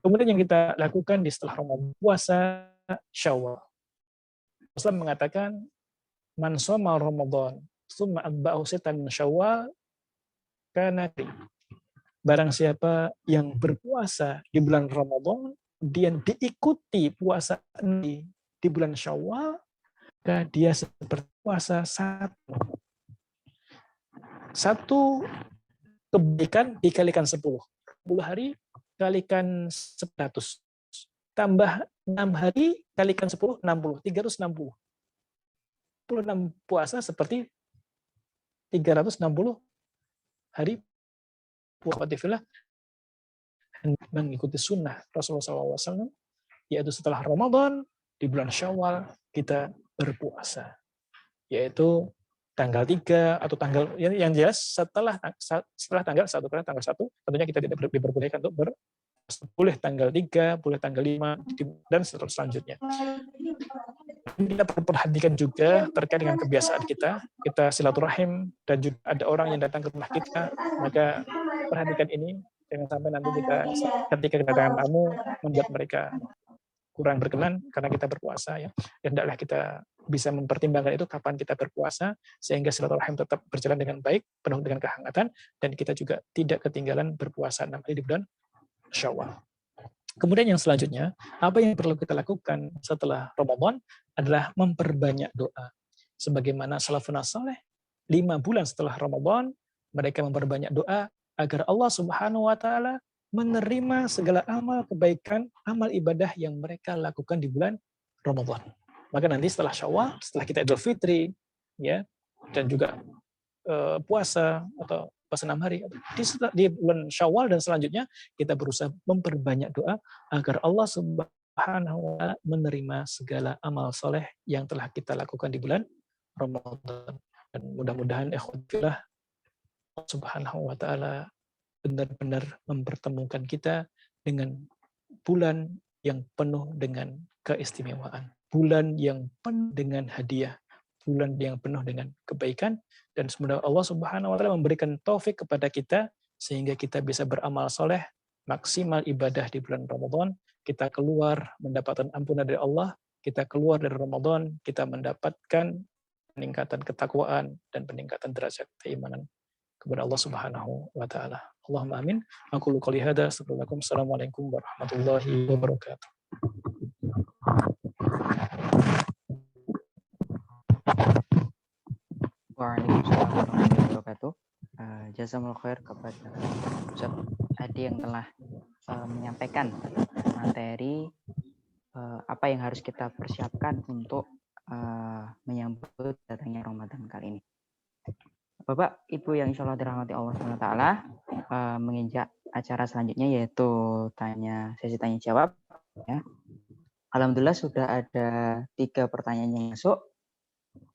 Kemudian yang kita lakukan di setelah Ramadan, puasa Syawal. Islam mengatakan man shoma Ramadan tsumma atba'ahu sittan min Syawal kana barang siapa yang berpuasa di bulan Ramadan dia diikuti puasa di bulan Syawal, maka dia seperti puasa satu kebaikan dikalikan 10 hari kalikan 100, tambah 6 hari kalikan 10, 60, 360. 6 puasa seperti 360 hari puasa mengikuti sunnah Rasulullah SAW, yaitu setelah Ramadan di bulan Syawal kita berpuasa, yaitu tanggal 3 atau tanggal yang jelas setelah tanggal 1, karena tanggal 1 tentunya kita tidak diperbolehkan untuk boleh tanggal 3, boleh tanggal 5, dan selanjutnya. Kita perlu perhatikan juga terkait dengan kebiasaan kita silaturahim, dan juga ada orang yang datang ke rumah kita, maka perhatikan ini, jangan sampai nanti kita ketika kedatangan tamu membuat mereka kurang berkenan karena kita berpuasa ya. Dan hendaklah kita bisa mempertimbangkan itu kapan kita berpuasa, sehingga silaturahim tetap berjalan dengan baik, penuh dengan kehangatan, dan kita juga tidak ketinggalan berpuasa 6 hari di bulan Syawal. Kemudian yang selanjutnya, apa yang perlu kita lakukan setelah Ramadan adalah memperbanyak doa. Sebagaimana salafun saleh 5 bulan setelah Ramadan, mereka memperbanyak doa agar Allah Subhanahu wa taala menerima segala amal kebaikan, amal ibadah yang mereka lakukan di bulan Ramadan. Maka nanti setelah Syawal, setelah kita Idul Fitri, ya, dan juga puasa atau puasa 6 hari di bulan Syawal dan selanjutnya, kita berusaha memperbanyak doa agar Allah Subhanahu wa taala menerima segala amal soleh yang telah kita lakukan di bulan Ramadan. Dan mudah-mudahan ikhwatillah Allah Subhanahu wa taala benar-benar mempertemukan kita dengan bulan yang penuh dengan keistimewaan, bulan yang penuh dengan hadiah, bulan yang penuh dengan kebaikan, dan semoga Allah Subhanahu wa taala memberikan taufik kepada kita sehingga kita bisa beramal soleh, maksimal ibadah di bulan Ramadan, kita keluar mendapatkan ampunan dari Allah, kita keluar dari Ramadan, kita mendapatkan peningkatan ketakwaan dan peningkatan derajat keimanan kepada Allah Subhanahu wa taala. Allahumma amin. Aku qouli hada, assalamualaikum warahmatullahi wabarakatuh. Waalaikumsalam warahmatullahi wabarakatuh. Jazakumullah khair kepada Ustaz Adi yang telah menyampaikan materi apa yang harus kita persiapkan untuk menyambut datangnya Ramadan kali ini. Bapak, Ibu yang insya Allah dirahmati Allah SWT, menginjak acara selanjutnya yaitu sesi tanya jawab. Ya. Alhamdulillah sudah ada 3 pertanyaan yang masuk,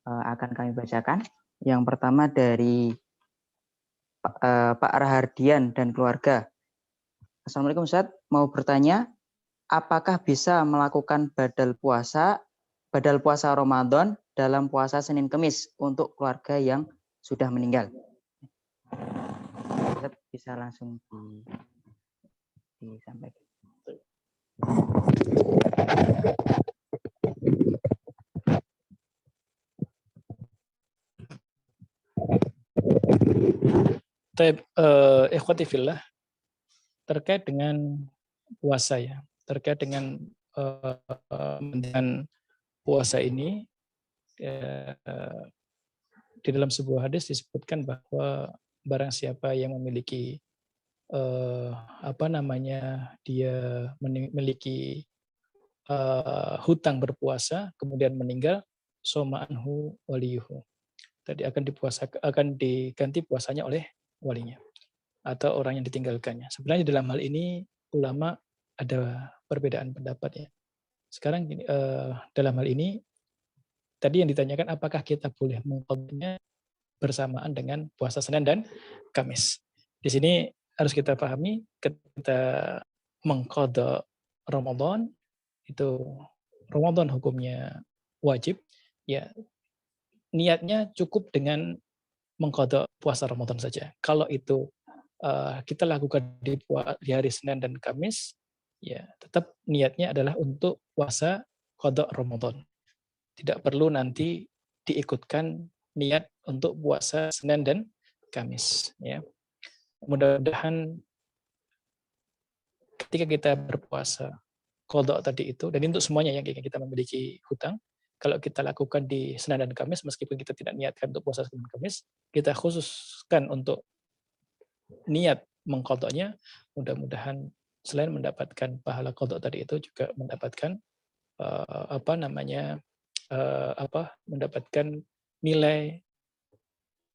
akan kami bacakan. Yang pertama dari Pak Rahardian dan keluarga. Assalamualaikum Ustaz, mau bertanya, apakah bisa melakukan badal puasa Ramadan dalam puasa Senin Kemis untuk keluarga yang sudah meninggal? Ustaz bisa langsung disampaikan. Ikhwati fillah, terkait dengan puasa ya, terkait dengan puasa ini, di dalam sebuah hadis disebutkan bahwa barang siapa yang memiliki dia memiliki hutang berpuasa kemudian meninggal, soma anhu waliyuhu. Tadi akan diganti puasanya oleh walinya atau orang yang ditinggalkannya. Sebenarnya dalam hal ini ulama ada perbedaan pendapat ya. Sekarang dalam hal ini tadi yang ditanyakan apakah kita boleh mengqadanya bersamaan dengan puasa Senin dan Kamis. Di sini harus kita pahami ketika kita mengqadha Ramadan itu Ramadan hukumnya wajib ya, niatnya cukup dengan mengqadha puasa Ramadan saja. Kalau itu kita lakukan di hari Senin dan Kamis, ya tetap niatnya adalah untuk puasa qadha Ramadan. Tidak perlu nanti diikutkan niat untuk puasa Senin dan Kamis. Ya. Mudah-mudahan ketika kita berpuasa qadha tadi itu, dan untuk semuanya yang kita memiliki hutang, kalau kita lakukan di Senin dan Kamis, meskipun kita tidak niatkan untuk puasa Senin dan Kamis, kita khususkan untuk niat mengqadhanya, mudah-mudahan selain mendapatkan pahala qadha tadi itu juga mendapatkan mendapatkan nilai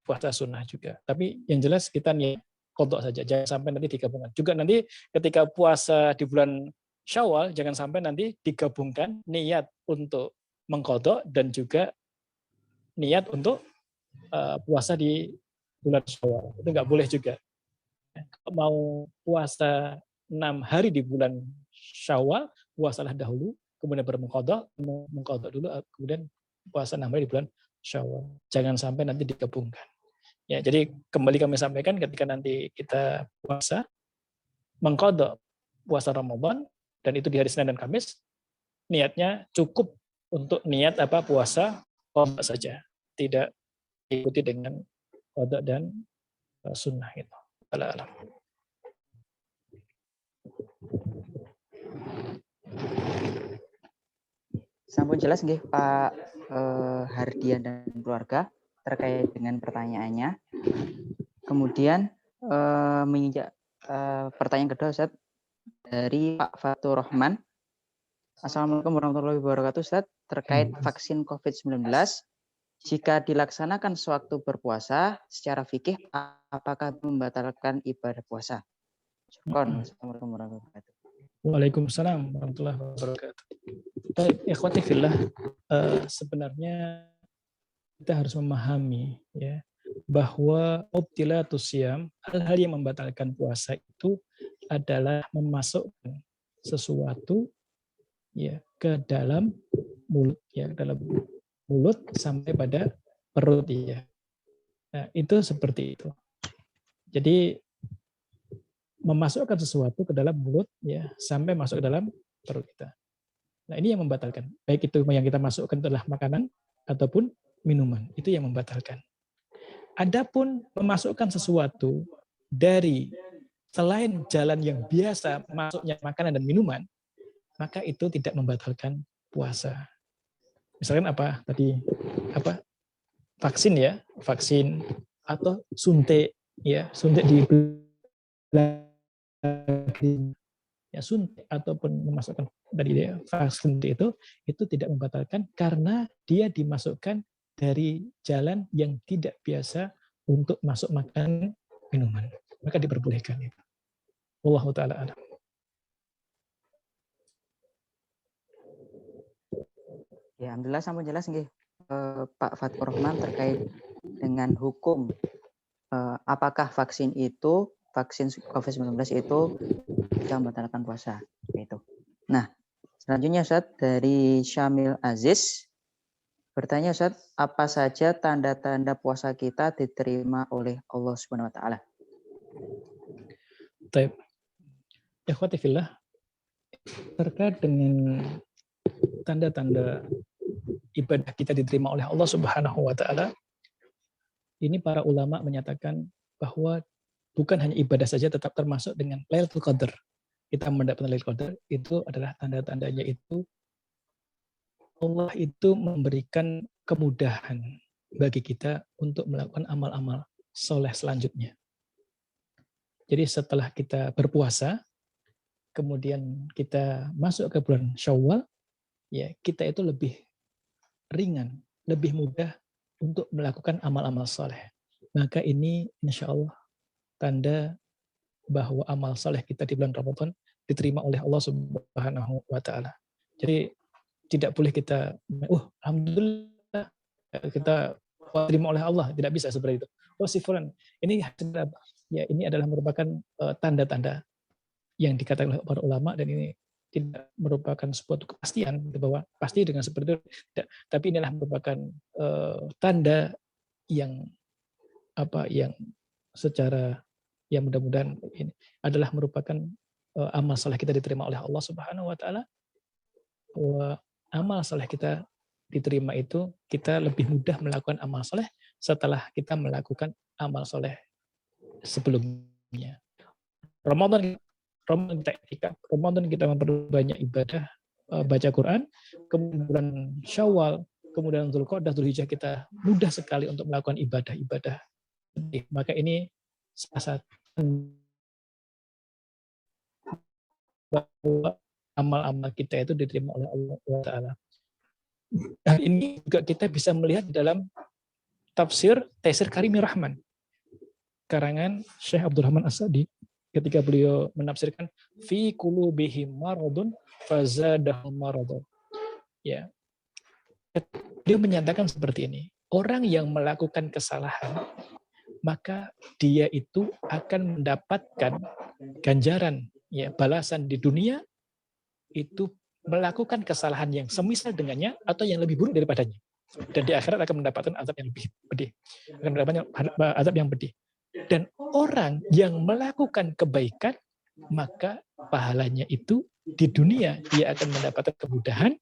puasa sunnah juga. Tapi yang jelas kita niat qadha saja, jangan sampai nanti digabungkan. Juga nanti ketika puasa di bulan Syawal, jangan sampai nanti digabungkan niat untuk mengqadha dan juga niat untuk puasa di bulan Syawal. Itu nggak boleh juga. Kalau mau puasa 6 hari di bulan Syawal, puasalah dahulu, kemudian baru mengqadha dulu, kemudian puasa 6 hari di bulan Syawal. Jangan sampai nanti digabungkan. Ya, jadi kembali kami sampaikan ketika nanti kita puasa, mengqadha puasa Ramadan, dan itu di hari Senin dan Kamis, niatnya cukup untuk niat puasa qadha saja. Tidak diikuti dengan qadha dan sunnah itu. Alam. Sampun jelas nggih Pak Hardian dan keluarga terkait dengan pertanyaannya. Kemudian menginjak pertanyaan kedua Ustaz dari Pak Fatur Rahman. Assalamualaikum warahmatullahi wabarakatuh Ustaz, terkait vaksin COVID-19. Jika dilaksanakan sewaktu berpuasa secara fikih, apakah membatalkan ibadah puasa? Assalamualaikum warahmatullahi wabarakatuh. Waalaikumsalam warahmatullahi wabarakatuh. Baik, ikhwati fillah, sebenarnya kita harus memahami ya bahwa mubtilatus syiyam, hal-hal yang membatalkan puasa itu adalah memasukkan sesuatu ya ke dalam mulut ya, dalam mulut sampai pada perut ya. Nah, itu seperti itu. Jadi memasukkan sesuatu ke dalam mulut ya sampai masuk ke dalam perut kita. Nah, ini yang membatalkan. Baik itu yang kita masukkan adalah makanan ataupun minuman, itu yang membatalkan. Adapun memasukkan sesuatu dari selain jalan yang biasa masuknya makanan dan minuman, maka itu tidak membatalkan puasa. Misalkan vaksin ya, vaksin atau suntik ya, suntik di ya, suntik ataupun memasukkan dari vaksin itu tidak membatalkan karena dia dimasukkan dari jalan yang tidak biasa untuk masuk makanan minuman, maka diperbolehkan itu. Wallahu taala a'lam. Ya, alhamdulillah sampun jelas nggih Pak Fatur Rahman terkait dengan hukum apakah vaksin COVID-19 itu bisa membatalkan puasa itu. Nah, selanjutnya Ustaz dari Syamil Aziz bertanya Ustaz, apa saja tanda-tanda puasa kita diterima oleh Allah Subhanahu wa taala? Baik. Ikhwati fillah, terkait dengan tanda-tanda ibadah kita diterima oleh Allah Subhanahu wa taala, ini para ulama menyatakan bahwa bukan hanya ibadah saja, tetap termasuk dengan Lailatul Qadar. Kita mendapatkan Lailatul Qadar itu adalah tanda-tandanya itu Allah itu memberikan kemudahan bagi kita untuk melakukan amal-amal soleh selanjutnya. Jadi setelah kita berpuasa, kemudian kita masuk ke bulan Syawal, ya kita itu lebih ringan, lebih mudah untuk melakukan amal-amal soleh. Maka ini insya Allah tanda bahwa amal soleh kita di bulan Ramadan diterima oleh Allah Subhanahu wa Ta'ala. Jadi tidak boleh kita, alhamdulillah kita terima oleh Allah, tidak bisa seperti itu. Oh si fulan, ini ya ini adalah merupakan tanda-tanda yang dikatakan oleh para ulama, dan ini tidak merupakan suatu kepastian bahwa pasti dengan seperti itu, tidak. Tapi inilah merupakan tanda yang yang secara yang mudah-mudahan ini adalah merupakan amal saleh kita diterima oleh Allah Subhanahu wa Ta'ala. Bahwa amal saleh kita diterima itu kita lebih mudah melakukan amal saleh setelah kita melakukan amal saleh sebelumnya. Ramadan kita etika, Ramadan kita memperbanyak ibadah, baca Quran, kemudian bulan Syawal, kemudian Dzulqa'dah, Dzulhijjah kita mudah sekali untuk melakukan ibadah-ibadah. Maka ini salah satu bahwa amal-amal kita itu diterima oleh Allah Ta'ala. Dan ini juga kita bisa melihat dalam tafsir Taisir Karimi Rahman, karangan Syekh Abdurrahman As-Sa'di, ketika beliau menafsirkan fi qulubihim maradun fazadahum maradun. Ya. Dia menyatakan seperti ini, orang yang melakukan kesalahan maka dia itu akan mendapatkan ganjaran, ya, balasan di dunia itu melakukan kesalahan yang semisal dengannya atau yang lebih buruk daripadanya, dan di akhirat akan mendapatkan azab yang lebih pedih, akan mendapatkan azab yang pedih. Dan orang yang melakukan kebaikan maka pahalanya itu di dunia dia akan mendapatkan kemudahan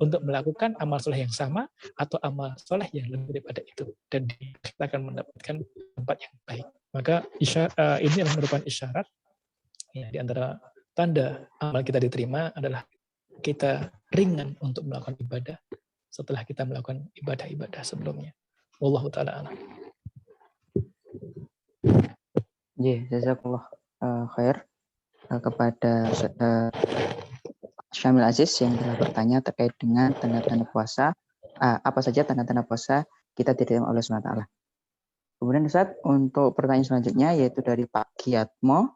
untuk melakukan amal soleh yang sama atau amal soleh yang lebih daripada itu, dan kita akan mendapatkan tempat yang baik. Maka ini adalah merupakan isyarat, ya, di antara tanda amal kita diterima adalah kita ringan untuk melakukan ibadah setelah kita melakukan ibadah-ibadah sebelumnya. Wallahu ta'ala a'lam. Jazakallah khair kepada Syamil Aziz yang telah bertanya terkait dengan tanda-tanda puasa, apa saja tanda-tanda puasa kita diterima oleh SWT. Kemudian Ustaz, untuk pertanyaan selanjutnya yaitu dari Pak Giatmo,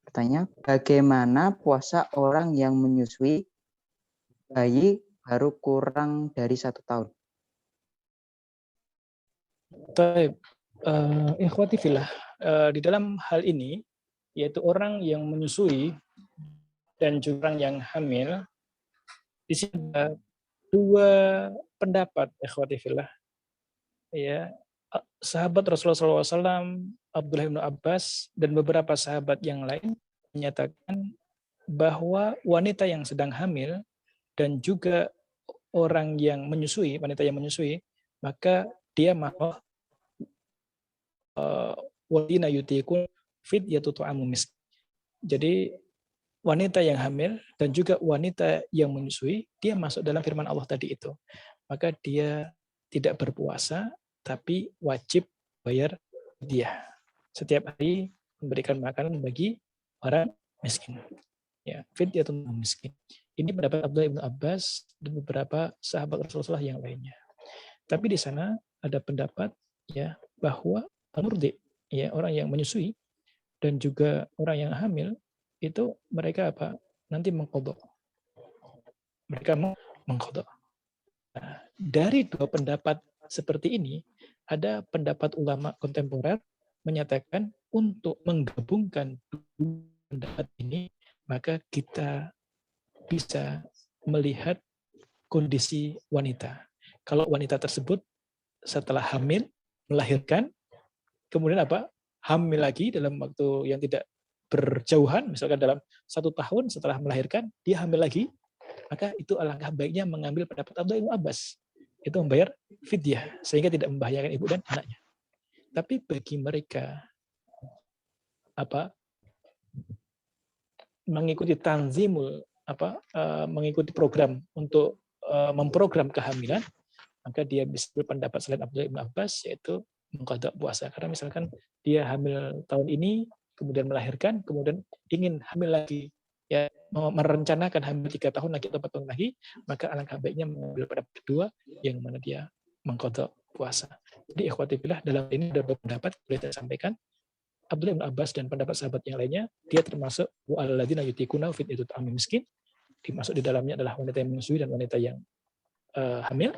bertanya, bagaimana puasa orang yang menyusui bayi baru kurang dari 1 tahun? Baik, ikhwati fillah, di dalam hal ini yaitu orang yang menyusui dan juga orang yang hamil, di sini ada 2 pendapat, ikhwati fillah. Ya, sahabat Rasulullah SAW, Abdullah bin Abbas dan beberapa sahabat yang lain menyatakan bahwa wanita yang sedang hamil dan juga orang yang menyusui, wanita yang menyusui, maka dia mau wadina yutikun fidyatu tu'amu miskin. Jadi wanita yang hamil dan juga wanita yang menyusui, dia masuk dalam firman Allah tadi itu. Maka dia tidak berpuasa, tapi wajib bayar fidyah. Setiap hari memberikan makanan bagi orang miskin. Ya, fidyatun miskin. Ini pendapat Abdullah bin Abbas dan beberapa sahabat Rasulullah yang lainnya. Tapi di sana ada pendapat, ya, bahwa al-murdi, ya, orang yang menyusui dan juga orang yang hamil itu mereka nanti mengqadha. Mereka mengqadha. Nah, dari 2 pendapat seperti ini, ada pendapat ulama kontemporer menyatakan untuk menggabungkan 2 pendapat ini, maka kita bisa melihat kondisi wanita. Kalau wanita tersebut setelah hamil, melahirkan, kemudian hamil lagi dalam waktu yang tidak berjauhan, misalkan dalam 1 tahun setelah melahirkan, dia hamil lagi, maka itu alangkah baiknya mengambil pendapat Abdullah bin Abbas. Itu membayar fidyah, sehingga tidak membahayakan ibu dan anaknya. Tapi bagi mereka mengikuti tanzimul mengikuti program untuk memprogram kehamilan, maka dia bisa berpendapat selain Abdullah bin Abbas, yaitu mengqadha puasa. Karena misalkan dia hamil tahun ini, kemudian melahirkan, kemudian ingin hamil lagi, ya merencanakan hamil 3 tahun lagi atau 4 tahun lagi, maka alangkah baiknya mengambil pendapat kedua, yang mana dia mengqadha puasa. Jadi ikhwati fillah, dalam ini ada beberapa pendapat boleh saya sampaikan. Abdullah bin Abbas dan pendapat sahabat yang lainnya, dia termasuk wa'alladzina yutiquna fidyatun ta'am miskin. Dimasuk di dalamnya adalah wanita yang menyusui dan wanita yang hamil.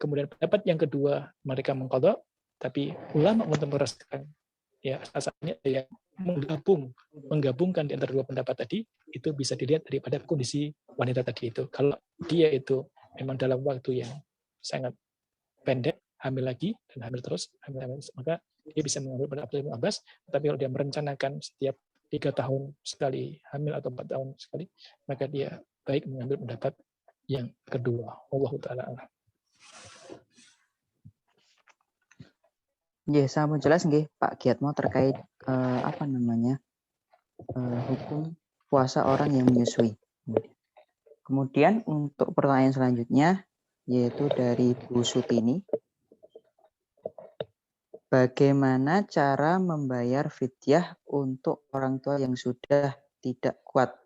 Kemudian pendapat yang kedua, mereka mengqadha, tapi ulama menjelaskan ya asalnya yang menggabungkan di antara dua pendapat tadi, itu bisa dilihat daripada kondisi wanita tadi itu. Kalau dia itu memang dalam waktu yang sangat pendek, hamil lagi dan hamil terus, maka dia bisa mengambil pendapat Abdullah bin Abbas. Tapi kalau dia merencanakan setiap 3 tahun sekali hamil atau 4 tahun sekali, maka dia baik mengambil pendapat yang kedua. Wallahu ta'ala a'lam. Ya, sama jelas nggih Pak Giatmo terkait hukum puasa orang yang menyusui. Kemudian untuk pertanyaan selanjutnya yaitu dari Bu Sutini. Bagaimana cara membayar fidyah untuk orang tua yang sudah tidak kuat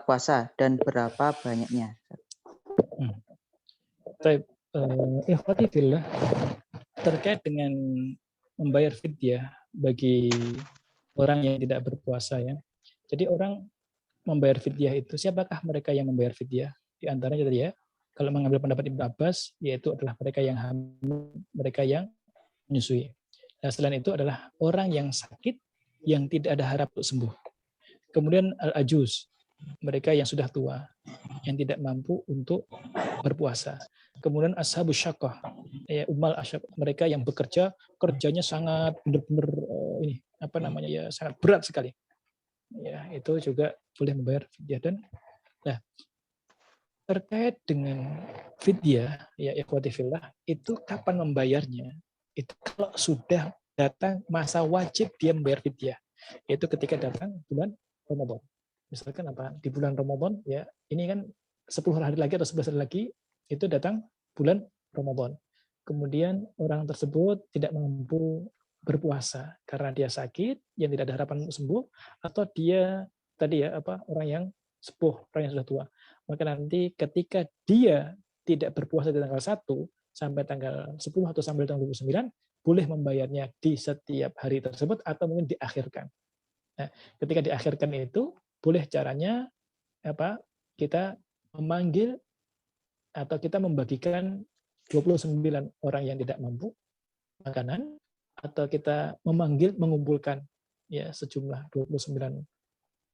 puasa dan berapa banyaknya? Ikhwati fillah, terkait dengan membayar fidyah bagi orang yang tidak berpuasa ya. Jadi orang membayar fidyah itu, siapakah mereka yang membayar fidyah? Di antaranya tadi ya, kalau mengambil pendapat Ibnu Abbas, yaitu adalah mereka yang hamil, mereka yang menyusui. Nah, selain itu adalah orang yang sakit, yang tidak ada harap untuk sembuh. Kemudian al-ajuz, mereka yang sudah tua, yang tidak mampu untuk berpuasa. Kemudian ashabus syaqqah, ya umal asyab, mereka yang bekerja, kerjanya sangat benar-benar sangat berat sekali. Ya, itu juga boleh membayar fidyah. Dan nah, terkait dengan fidyah, ya ikhwati fillah, itu kapan membayarnya? Itu kalau sudah datang masa wajib dia membayar fidyah, yaitu ketika datang bulan Ramadan. Misalkan di bulan Ramadan, ya ini kan 10 hari lagi atau 11 hari lagi, itu datang bulan Ramadan. Kemudian orang tersebut tidak mampu berpuasa karena dia sakit, yang tidak ada harapan untuk sembuh, atau dia orang yang sepuh, orang yang sudah tua. Maka nanti ketika dia tidak berpuasa di tanggal 1 sampai tanggal 10 atau sampai tanggal 29, boleh membayarnya di setiap hari tersebut atau mungkin diakhirkan. Nah, ketika diakhirkan itu, boleh caranya kita memanggil atau kita membagikan 29 orang yang tidak mampu makanan, atau kita mengumpulkan ya sejumlah 29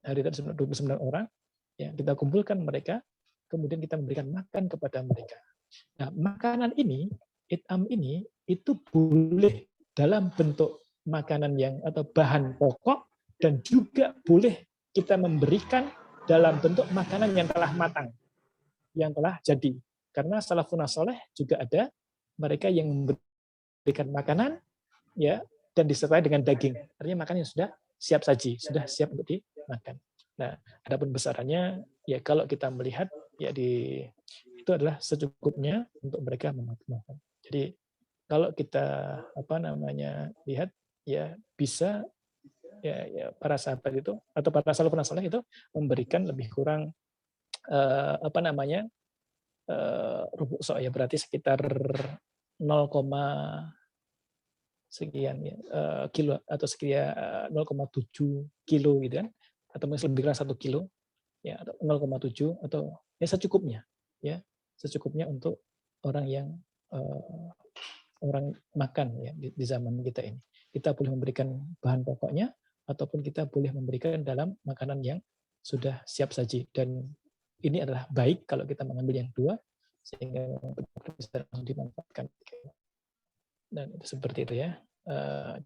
hari tersebut, 29 orang, ya kita kumpulkan mereka, kemudian kita memberikan makan kepada mereka. Nah, makanan ini, it'am ini, itu boleh dalam bentuk makanan yang atau bahan pokok, dan juga boleh kita memberikan dalam bentuk makanan yang telah matang, yang telah jadi. Karena salafun saleh juga ada mereka yang memberikan makanan ya dan disertai dengan daging. Artinya makanan yang sudah siap saji, sudah siap untuk dimakan. Nah, adapun besarannya ya kalau kita melihat ya itu adalah secukupnya untuk mereka memakan. Jadi kalau kita lihat ya bisa ya para sahabat itu atau para salafun saleh itu memberikan lebih kurang rubuk so ya, berarti sekitar 0, sekian ya, kilo atau sekian 0,7 kilo gitu kan, atau mungkin lebih kurang 1 kilo ya, atau 0,7 atau ya secukupnya untuk orang yang orang makan ya di zaman kita ini. Kita boleh memberikan bahan pokoknya ataupun kita boleh memberikan dalam makanan yang sudah siap saji, dan ini adalah baik kalau kita mengambil yang dua sehingga bisa langsung dimanfaatkan. Dan itu seperti itu ya.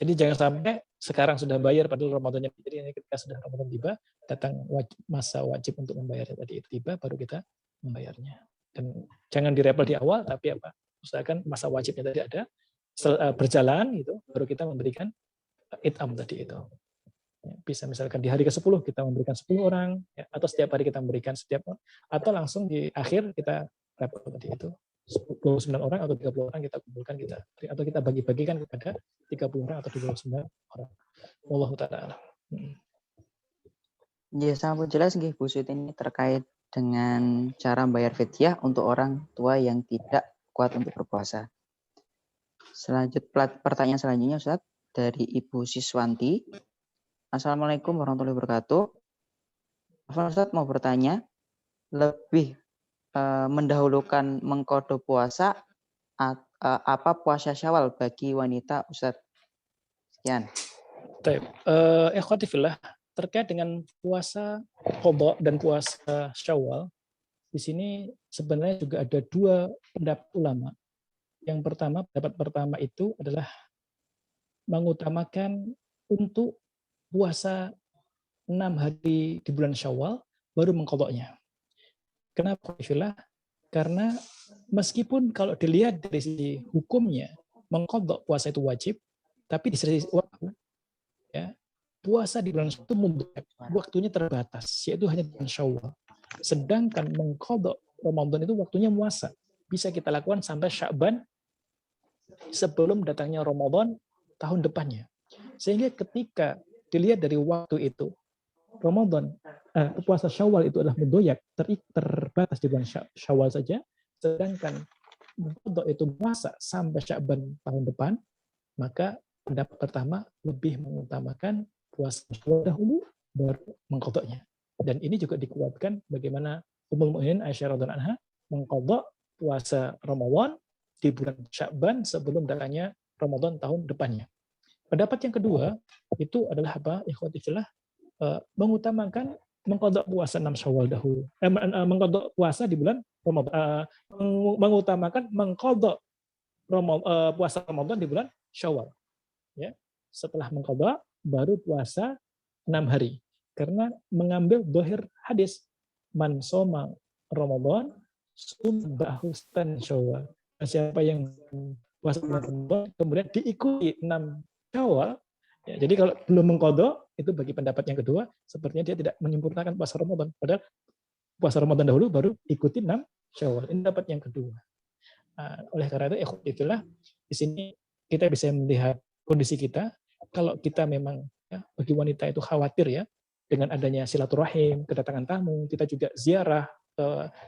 Jadi jangan sampai sekarang sudah bayar padahal Ramadannya. Jadi ketika sudah Ramadan tiba, datang masa wajib untuk membayar tadi itu tiba, baru kita membayarnya. Dan jangan direpel di awal, tapi usahakan masa wajibnya tadi ada berjalan gitu, baru kita memberikan it'am tadi itu. Ya, bisa misalkan di hari ke-10 kita memberikan 10 orang, ya, atau setiap hari kita memberikan atau langsung di akhir kita rapel tadi itu 29 orang atau 30 orang kita kumpulkan atau kita bagi-bagikan kepada 30 orang atau 29 orang. Wallahu ta'ala. Ya, sangat jelas nggih Bu Siti ini terkait dengan cara membayar fidyah untuk orang tua yang tidak kuat untuk berpuasa. Pertanyaan selanjutnya Ustaz dari Ibu Siswanti. Assalamualaikum warahmatullahi wabarakatuh. Ustaz mau bertanya, lebih mendahulukan mengqadha puasa apa puasa Syawal bagi wanita Ustaz? Sekian. Baik, ikhwati fillah, terkait dengan puasa qadha dan puasa Syawal, di sini sebenarnya juga ada dua pendapat ulama. Yang pertama, pendapat pertama itu adalah mengutamakan untuk puasa 6 hari di bulan Syawal baru mengqadhanya. Kenapa? Karena meskipun kalau dilihat dari sisi hukumnya mengqadha puasa itu wajib, tapi di sisi waktu ya, puasa di bulan itu waktunya terbatas, yaitu hanya bulan Syawal. Sedangkan mengqadha Ramadan itu waktunya muasa. Bisa kita lakukan sampai Sya'ban sebelum datangnya Ramadan tahun depannya. Sehingga ketika dilihat dari waktu itu, Ramadan, puasa Syawal itu adalah mendoyak, terbatas di bulan Syawal saja, sedangkan itu puasa sampai Sya'ban tahun depan, maka pendapat pertama lebih mengutamakan puasa Syawal dahulu, baru mengqadhanya. Dan ini juga dikuatkan bagaimana Ummul Mukminin Aisyah radhiyallahu anha mengqadha puasa Ramadan di bulan Sya'ban sebelum datangnya Ramadan tahun depannya. Pendapat yang kedua itu adalah apa? Ikhwati fillah, mengutamakan mengqadha puasa 6 Syawal dahulu. Mengqadha puasa di bulan Ramadan, mengutamakan mengqadha puasa Ramadan di bulan Syawal. Ya. Setelah mengqadha baru puasa 6 hari. Karena mengambil dohir hadis man soma Ramadan sumbahu stan Syawal. Siapa yang puasa Ramadan kemudian diikuti 6 Syawal, ya, jadi kalau belum mengqadha, itu bagi pendapat yang kedua, sepertinya dia tidak menyempurnakan puasa Ramadan. Padahal puasa Ramadan dahulu, baru ikuti 6 Syawal. Ini pendapat yang kedua. Oleh karena itu, ikhwatillah, di sini kita bisa melihat kondisi kita. Kalau kita memang, ya, bagi wanita itu khawatir ya, dengan adanya silaturahim, kedatangan tamu, kita juga ziarah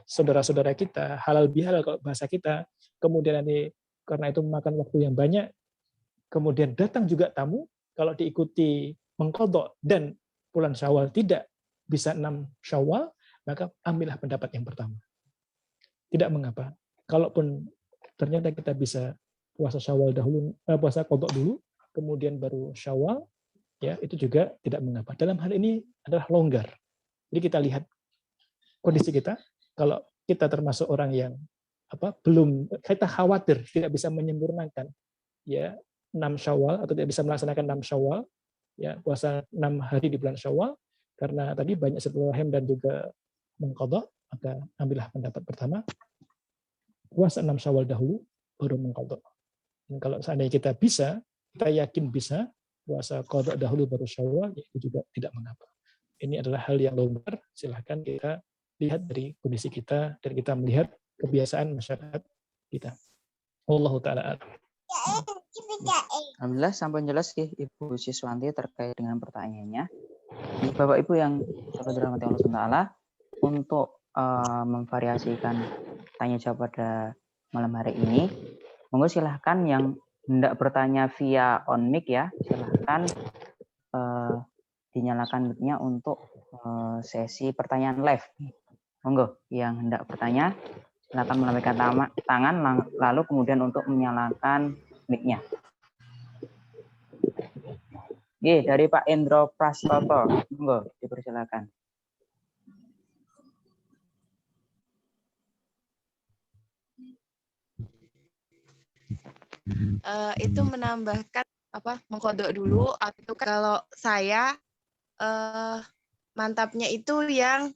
saudara-saudara kita, halal bihalal kalau bahasa kita, kemudian nanti karena itu memakan waktu yang banyak, kemudian datang juga tamu, kalau diikuti mengqadha dan bulan Syawal tidak bisa 6 Syawal, maka ambillah pendapat yang pertama. Tidak mengapa. Kalaupun ternyata kita bisa puasa Syawal dahulu, puasa qadha dulu, kemudian baru Syawal, ya itu juga tidak mengapa. Dalam hal ini adalah longgar. Jadi kita lihat kondisi kita. Kalau kita termasuk orang yang belum, kita khawatir tidak bisa menyempurnakan ya 6 Syawal atau tidak bisa melaksanakan 6 Syawal, ya puasa 6 hari di bulan Syawal karena tadi banyak silaturahim dan juga mengqadha, maka ambillah pendapat pertama, puasa 6 Syawal dahulu baru mengqadha. Dan kalau seandainya kita bisa, kita yakin bisa puasa qadha dahulu baru Syawal, ya itu juga tidak mengapa. Ini adalah hal yang longgar, silahkan kita lihat dari kondisi kita dan kita melihat kebiasaan masyarakat kita. Wallahu ta'ala a'lam. Alhamdulillah sampai jelas Ibu Siswanti terkait dengan pertanyaannya. Bapak Ibu yang dirahmati Allah Taala, untuk memvariasikan tanya jawab pada malam hari ini, monggo silahkan yang hendak bertanya via on mic ya, silahkan dinyalakan mic-nya untuk sesi pertanyaan live. Monggo yang hendak bertanya silakan melambaikan tangan lalu kemudian untuk menyalakan mic-nya. Dari Pak Endro Prastoto, monggo dipersilakan. Itu menambahkan mengqadha dulu, atau kalau saya mantapnya itu yang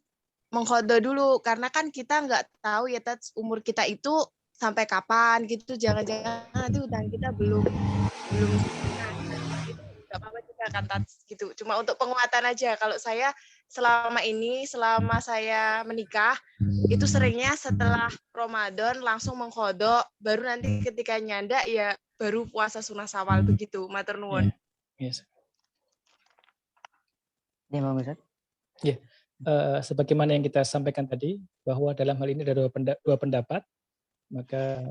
mengqadha dulu, karena kan kita nggak tahu ya umur kita itu sampai kapan gitu, jangan-jangan nanti utang kita belum nggak apa-apa menggunakan tats gitu. Cuma untuk penguatan aja. Kalau saya selama saya menikah, itu seringnya setelah Ramadan langsung mengkodok, baru nanti ketika nyanda ya baru puasa sunah Syawal begitu. Matur nuwun. Yes. Ya, Bang Ustaz. Ya, sebagaimana yang kita sampaikan tadi, bahwa dalam hal ini ada dua pendapat, maka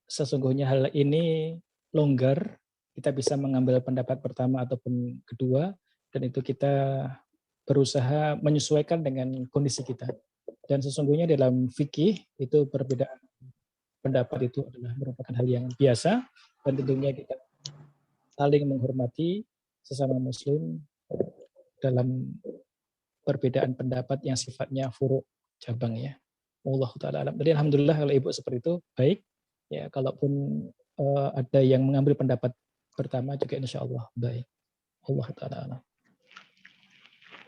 sesungguhnya hal ini longgar, kita bisa mengambil pendapat pertama ataupun kedua, dan itu kita berusaha menyesuaikan dengan kondisi kita. Dan sesungguhnya dalam fikih itu perbedaan pendapat itu adalah merupakan hal yang biasa, dan tentunya kita saling menghormati sesama muslim dalam perbedaan pendapat yang sifatnya furu' cabang ya. Allah taala alam. Jadi alhamdulillah kalau Ibu seperti itu baik. Ya, kalaupun ada yang mengambil pendapat pertama juga insya Allah baik. Allah taala alam.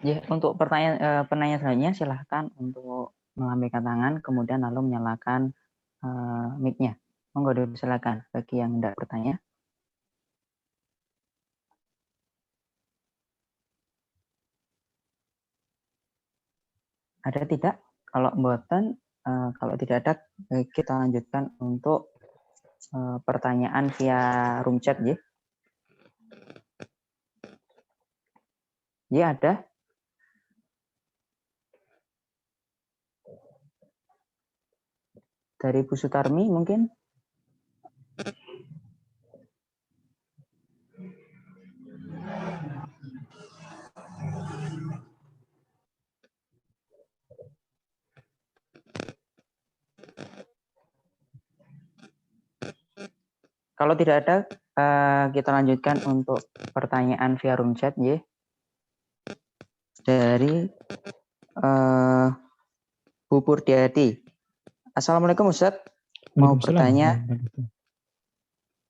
Ya, untuk penanya selanjutnya silahkan untuk melambaikan tangan kemudian lalu menyalakan mic-nya. Monggo silakan bagi yang hendak bertanya. Ada tidak? Kalau mboten, kalau tidak ada, kita lanjutkan untuk pertanyaan via room chat, ya. Ya, ada. Dari Bu Sutarmi mungkin? Kalau tidak ada, kita lanjutkan untuk pertanyaan via room chat, ya. Dari Bu Purdiati. Assalamualaikum Ustaz. Mau bertanya,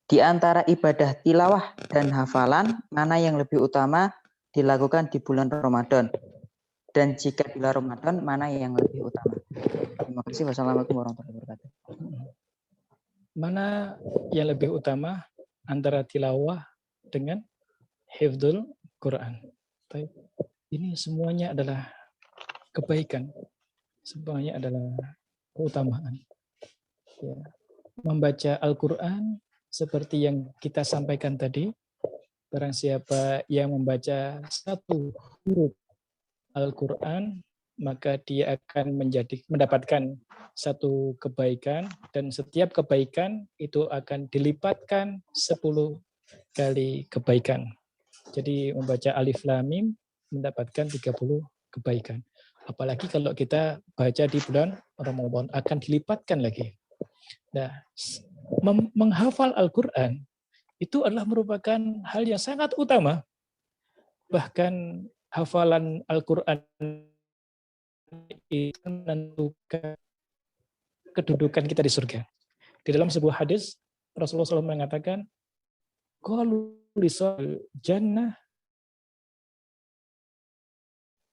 di antara ibadah tilawah dan hafalan, mana yang lebih utama dilakukan di bulan Ramadan? Dan jika di bulan Ramadan, mana yang lebih utama? Terima kasih. Wassalamualaikum warahmatullahi wabarakatuh. Mana yang lebih utama antara tilawah dengan hifdzul Quran? Ini semuanya adalah kebaikan, semuanya adalah keutamaan. Ya. Membaca Al-Quran seperti yang kita sampaikan tadi, barang siapa yang membaca satu huruf Al-Quran, maka dia akan mendapatkan satu kebaikan, dan setiap kebaikan itu akan dilipatkan 10 kali kebaikan. Jadi membaca Alif Lam Mim mendapatkan 30 kebaikan. Apalagi kalau kita baca di bulan Ramadan akan dilipatkan lagi. Nah, menghafal Al-Quran itu adalah merupakan hal yang sangat utama. Bahkan hafalan Al-Quran itu menentukan kedudukan kita di surga. Di dalam sebuah hadis, Rasulullah SAW mengatakan, qalu lisal jannah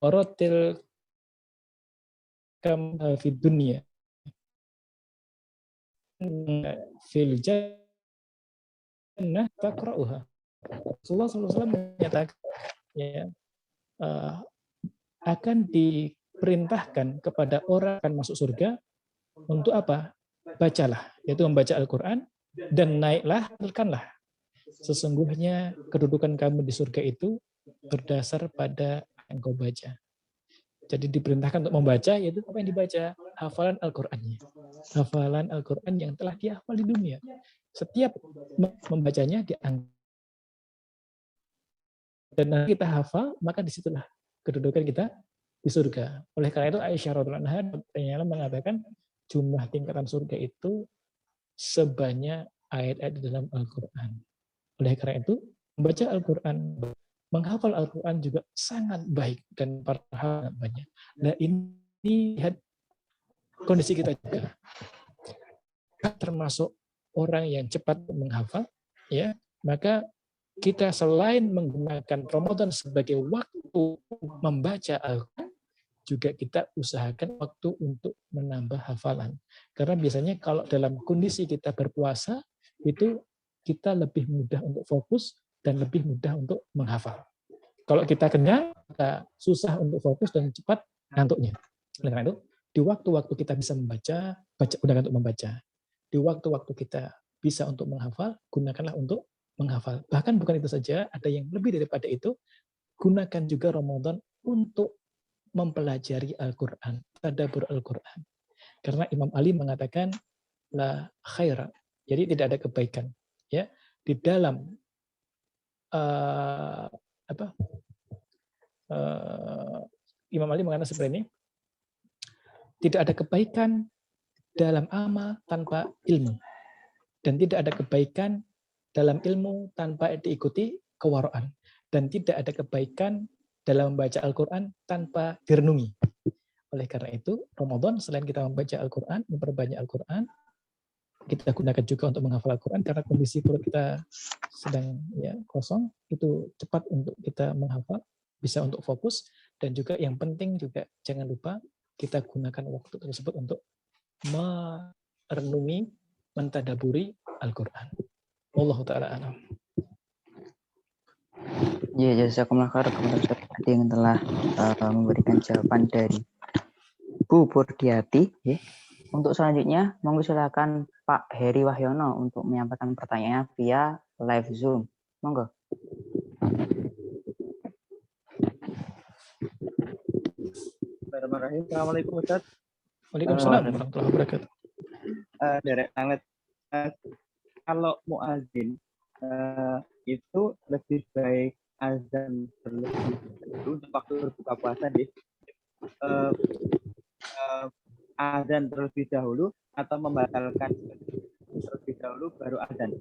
waratil kam fid dunya fil jannah taqra'uha. Rasulullah SAW menyatakan ya, akan diperintahkan kepada orang akan masuk surga untuk apa? Bacalah, yaitu membaca Al-Quran, dan naiklah, tekanlah. Sesungguhnya kedudukan kamu di surga itu berdasar pada yang kau baca. Jadi diperintahkan untuk membaca, yaitu apa yang dibaca? Hafalan Al-Qur'annya. Hafalan Al-Qur'an yang telah dihafal di dunia. Setiap membacanya diangkat. Dan kita hafal, maka disitulah kedudukan kita di surga. Oleh karena itu Aisyah radhiyallahu anha mengatakan jumlah tingkatan surga itu sebanyak ayat-ayat di dalam Al-Qur'an. Oleh karena itu membaca Al-Qur'an, menghafal Al-Quran juga sangat baik dan sangat banyak. Nah ini lihat kondisi kita juga. Termasuk orang yang cepat menghafal, ya, maka kita selain menggunakan Ramadan sebagai waktu membaca Al-Quran, juga kita usahakan waktu untuk menambah hafalan. Karena biasanya kalau dalam kondisi kita berpuasa, itu kita lebih mudah untuk fokus dan lebih mudah untuk menghafal. Kalau kita kenyang, maka susah untuk fokus dan cepat ngantuknya. Oleh karena itu, di waktu-waktu kita bisa membaca, gunakan untuk membaca. Di waktu-waktu kita bisa untuk menghafal, gunakanlah untuk menghafal. Bahkan bukan itu saja, ada yang lebih daripada itu, gunakan juga Ramadan untuk mempelajari Al-Quran, tadabbur Al-Quran. Karena Imam Ali mengatakan, la khaira, jadi tidak ada kebaikan. Ya, di dalam Imam Ali mengatakan seperti ini, tidak ada kebaikan dalam amal tanpa ilmu. Dan tidak ada kebaikan dalam ilmu tanpa diikuti kewaraan. Dan tidak ada kebaikan dalam membaca Al-Quran tanpa direnungi. Oleh karena itu, Ramadan selain kita membaca Al-Quran, memperbanyak Al-Quran, kita gunakan juga untuk menghafal Al-Quran, karena kondisi perut kita sedang kosong, itu cepat untuk kita menghafal, bisa untuk fokus, dan juga yang penting juga jangan lupa kita gunakan waktu tersebut untuk merenungi, mentadaburi Al-Quran. Wallahu ta'ala a'lam. Ya, jazakumullah khair kepada Ustaz yang telah memberikan jawaban dari Bu Burdiati. Ya. Untuk selanjutnya, monggo silakan Pak Heri Wahyono untuk menyampaikan pertanyaannya via live Zoom. Monggo. Bismillahirrahmanirrahim. Assalamualaikum Ustaz. Waalaikumsalam warahmatullahi wabarakatuh. Derek sangat kalau muazin itu lebih baik azan terlebih dahulu untuk waktu berbuka puasa deh. Azan terlebih dahulu atau membatalkan terlebih dahulu baru azan.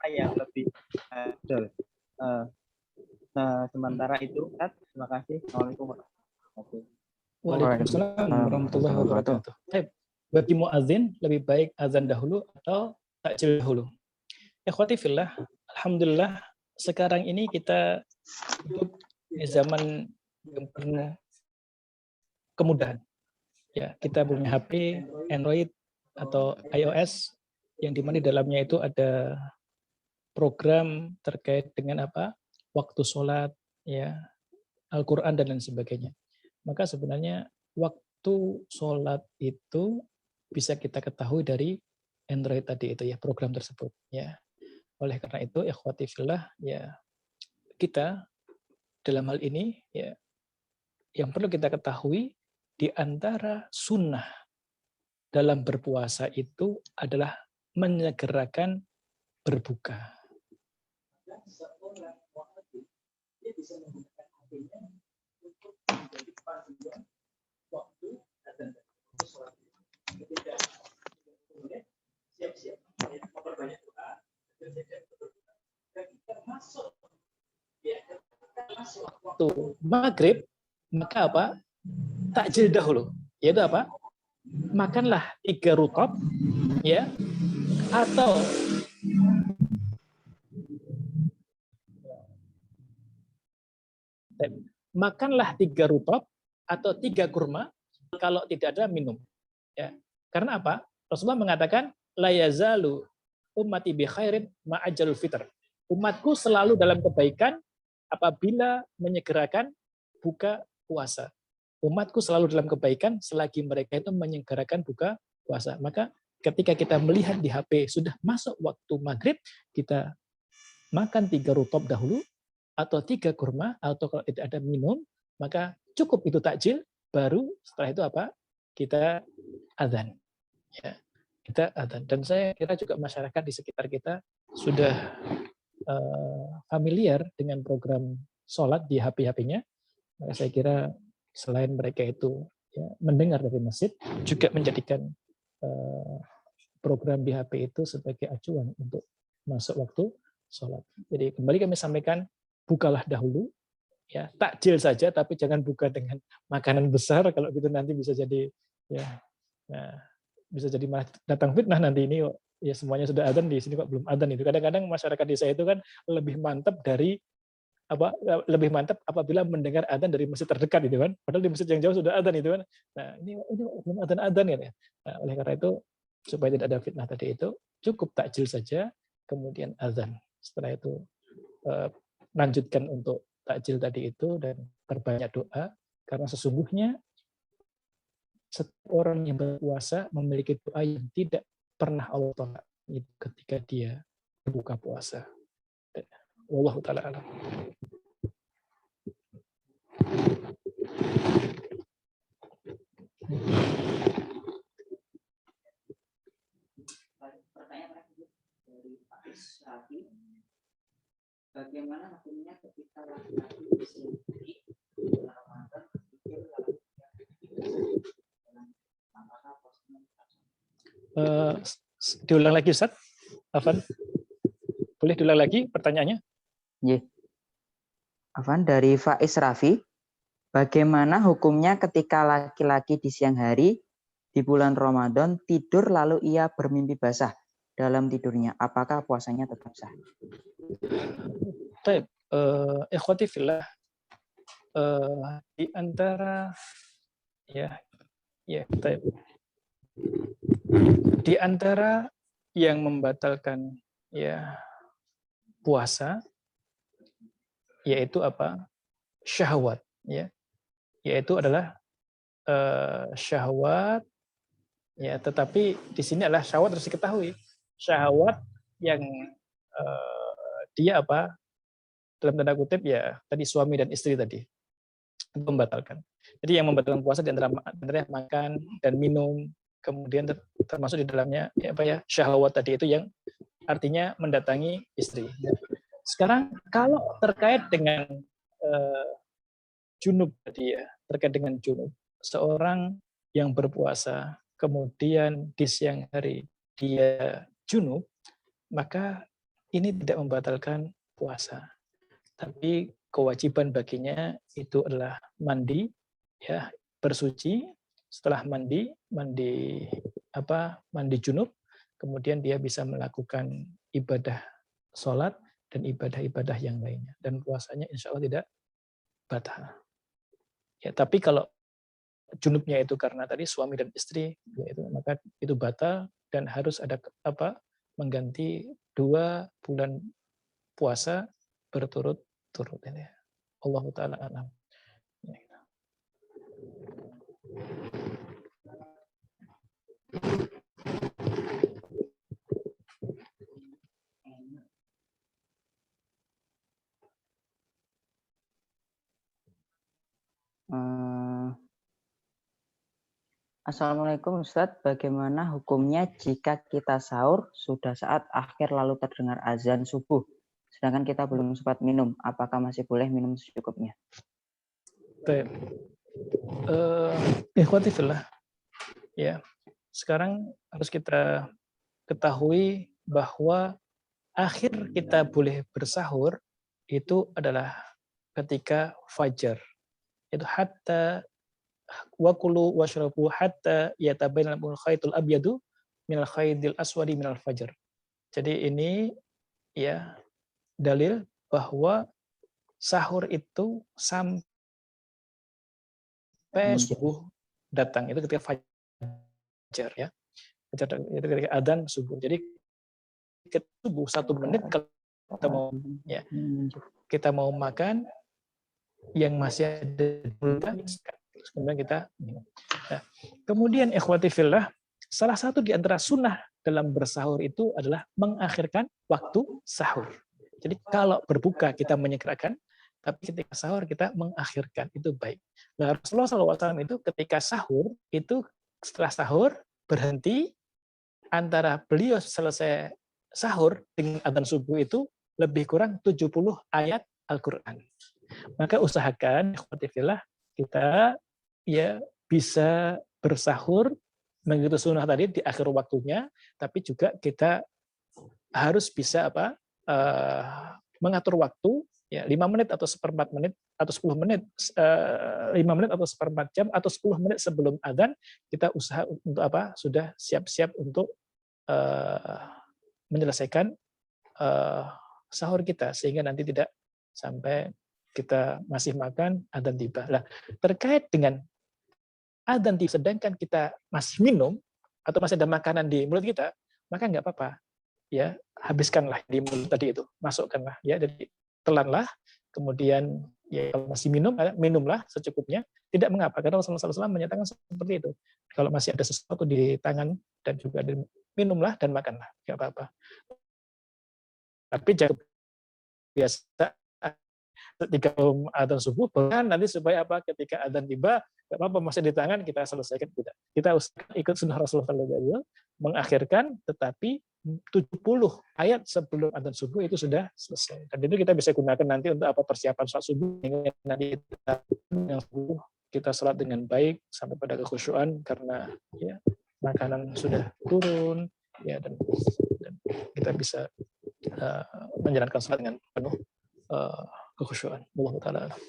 Yang lebih betul. Sementara itu, Ustaz, terima kasih. Assalamualaikum warahmatullahi wabarakatuh. Waalaikumsalam warahmatullahi wabarakatuh. Bagi muazin lebih baik azan dahulu atau takjil dahulu? Ikhwati fillah, alhamdulillah sekarang ini kita hidup di zaman yang penuh kemudahan. Ya, kita punya HP Android atau iOS yang dimana di dalamnya itu ada program terkait dengan waktu sholat, ya, Al-Quran dan lain sebagainya. Maka sebenarnya waktu sholat itu bisa kita ketahui dari Android tadi itu ya, program tersebut ya. Oleh karena itu ikhwati fillah ya, kita dalam hal ini ya, yang perlu kita ketahui di antara sunnah dalam berpuasa itu adalah menyegerakan berbuka. Waktu maghrib, maka takjil dahulu, yaitu makanlah 3 rutop, ya, atau makanlah 3 rutop atau 3 kurma, kalau tidak ada minum. Ya. Karena apa? Rasulullah mengatakan, la yazalu ummati bi khairin ma'ajjalul fitr. Umatku selalu dalam kebaikan apabila menyegerakan buka puasa. Umatku selalu dalam kebaikan selagi mereka itu menyegerakan buka puasa. Maka ketika kita melihat di HP sudah masuk waktu maghrib, kita makan 3 rutop dahulu, atau 3 kurma, atau kalau tidak ada minum, maka cukup itu takjil, baru setelah itu kita adzan. Ya, kita adzan. Dan saya kira juga masyarakat di sekitar kita sudah familiar dengan program sholat di HP-HP-nya. Maka saya kira selain mereka itu ya, mendengar dari masjid, juga menjadikan program di HP itu sebagai acuan untuk masuk waktu sholat. Jadi kembali kami sampaikan, bukalah dahulu, ya takjil saja, tapi jangan buka dengan makanan besar. Kalau gitu nanti bisa jadi bisa jadi malah datang fitnah nanti ini. Ya semuanya sudah adzan, di sini kok belum adzan itu. Kadang-kadang masyarakat desa itu kan lebih mantap lebih mantap apabila mendengar adzan dari masjid terdekat itu kan. Padahal di masjid yang jauh sudah adzan itu kan. Nah ini belum adzan ya. Nah, oleh karena itu supaya tidak ada fitnah tadi itu, cukup takjil saja, kemudian adzan. Setelah itu lanjutkan untuk takjil tadi itu dan perbanyak doa, karena sesungguhnya setiap orang yang berpuasa memiliki doa yang tidak pernah Allah tolak itu ketika dia berbuka puasa. Wallahu ta'ala alam. Bagaimana hukumnya ketika laki-laki disini Ramadan diulang lagi Ustaz? Afan? Boleh diulang lagi pertanyaannya? Iya. Afan, dari Faiz Raffi, bagaimana hukumnya ketika laki-laki di siang hari di bulan Ramadan tidur lalu ia bermimpi basah dalam tidurnya, apakah puasanya tetap sah? Baik, ikhwati fillah, di antara baik. Di antara yang membatalkan puasa yaitu apa? Syahwat, yaitu adalah syahwat, tetapi di sini adalah syahwat harus diketahui, syahwat yang dia apa? Dalam tanda kutip tadi suami dan istri tadi itu membatalkan. Jadi yang membatalkan puasa di antara makan dan minum, kemudian termasuk di dalamnya syahwat tadi itu yang artinya mendatangi istri. Sekarang kalau terkait dengan junub tadi terkait dengan junub, seorang yang berpuasa kemudian di siang hari dia junub, maka ini tidak membatalkan puasa. Tapi kewajiban baginya itu adalah mandi, bersuci. Setelah mandi junub, kemudian dia bisa melakukan ibadah sholat dan ibadah-ibadah yang lainnya, dan puasanya insya Allah tidak batal. Tapi kalau junubnya itu karena tadi suami dan istri, maka itu batal dan harus ada mengganti 2 bulan puasa berturut-turut ini. Allahu ta'ala a'lam. Assalamualaikum Ustadz, bagaimana hukumnya jika kita sahur sudah saat akhir lalu terdengar azan subuh, sedangkan kita belum sempat minum, apakah masih boleh minum secukupnya? Baik. Ikhwati fillah. Sekarang harus kita ketahui bahwa akhir kita boleh bersahur itu adalah ketika fajar. Itu hatta wakulu washrabu hatta yatabayyana lakumul khaytul abyadu minal khaytil aswadi minal fajr. Jadi ini dalil bahwa sahur itu sampai subuh datang, itu ketika fajar itu ketika adzan subuh. Jadi ketika subuh 1 menit kalau kita mau makan yang masih ada di mulut, kemudian kita minum. Nah, kemudian ikhwati fillah, salah satu di antara sunnah dalam bersahur itu adalah mengakhirkan waktu sahur. Jadi kalau berbuka kita menyegerakan, tapi ketika sahur kita mengakhirkan, itu baik. Nah, Rasulullah SAW itu ketika sahur, itu setelah sahur berhenti, antara beliau selesai sahur dengan adzan subuh itu lebih kurang 70 ayat Al-Quran. Maka usahakan ikhwati fillah, kita bisa bersahur mengikuti sunnah tadi di akhir waktunya, tapi juga kita harus bisa mengatur waktu 5 menit atau 1/4 menit atau 10 menit, 5 menit atau 1/4 jam atau 10 menit sebelum adzan kita usaha untuk sudah siap-siap untuk menyelesaikan sahur kita, sehingga nanti tidak sampai kita masih makan adzan tiba. Nah, terkait dengan adzan tiba sedangkan kita masih minum atau masih ada makanan di mulut kita, maka nggak apa-apa, habiskanlah di mulut tadi itu, masukkanlah, jadi telanlah, kemudian ya kalau masih minumlah secukupnya, tidak mengapa, karena Rasulullah SAW menyatakan seperti itu. Kalau masih ada sesuatu di tangan dan juga minumlah dan makanlah, nggak apa-apa. Tapi jangan biasa ketika adzan subuh, bahkan nanti supaya apa, ketika adzan tiba, nggak apa-apa masih di tangan, kita selesaikan, tidak. Kita ikut sunnah Rasulullah SAW, mengakhirkan, tetapi 70 ayat sebelum adzan subuh itu sudah selesai. Dan itu kita bisa gunakan nanti untuk apa, persiapan sholat subuh, nanti yang subuh kita sholat dengan baik sampai pada kekhusyuan, karena ya makanan sudah turun, ya, dan kita bisa menjalankan sholat dengan penuh kekhusyuan. Wallahu ta'ala a'lam.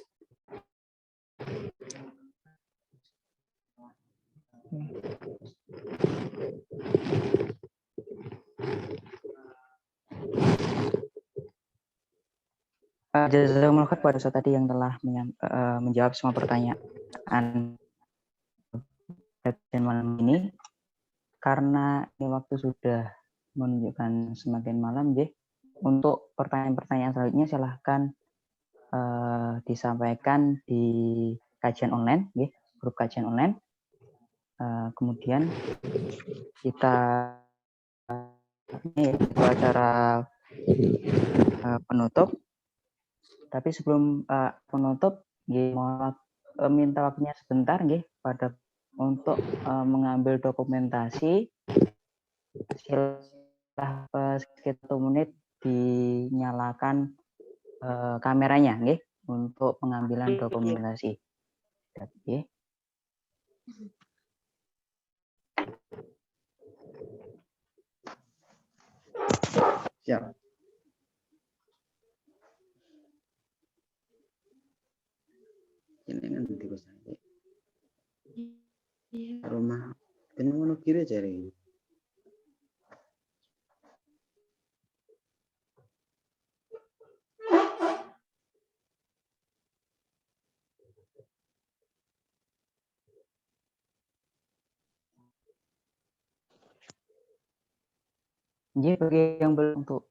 Jazakumullah khair pada Ustaz tadi yang telah menjawab semua pertanyaan kajian malam ini. Karena ini waktu sudah menunjukkan semakin malam, untuk pertanyaan-pertanyaan selanjutnya silahkan disampaikan di kajian online, grup kajian online. Kemudian kita ini acara penutup. Tapi sebelum penutup, mau minta waktunya sebentar, untuk mengambil dokumentasi. Setelah sekitar 1 menit dinyalakan kameranya, untuk pengambilan dokumentasi. Siap. Ini nanti bos saya. Rumah ini mau kira cari. Jadi bagi yang belum, untuk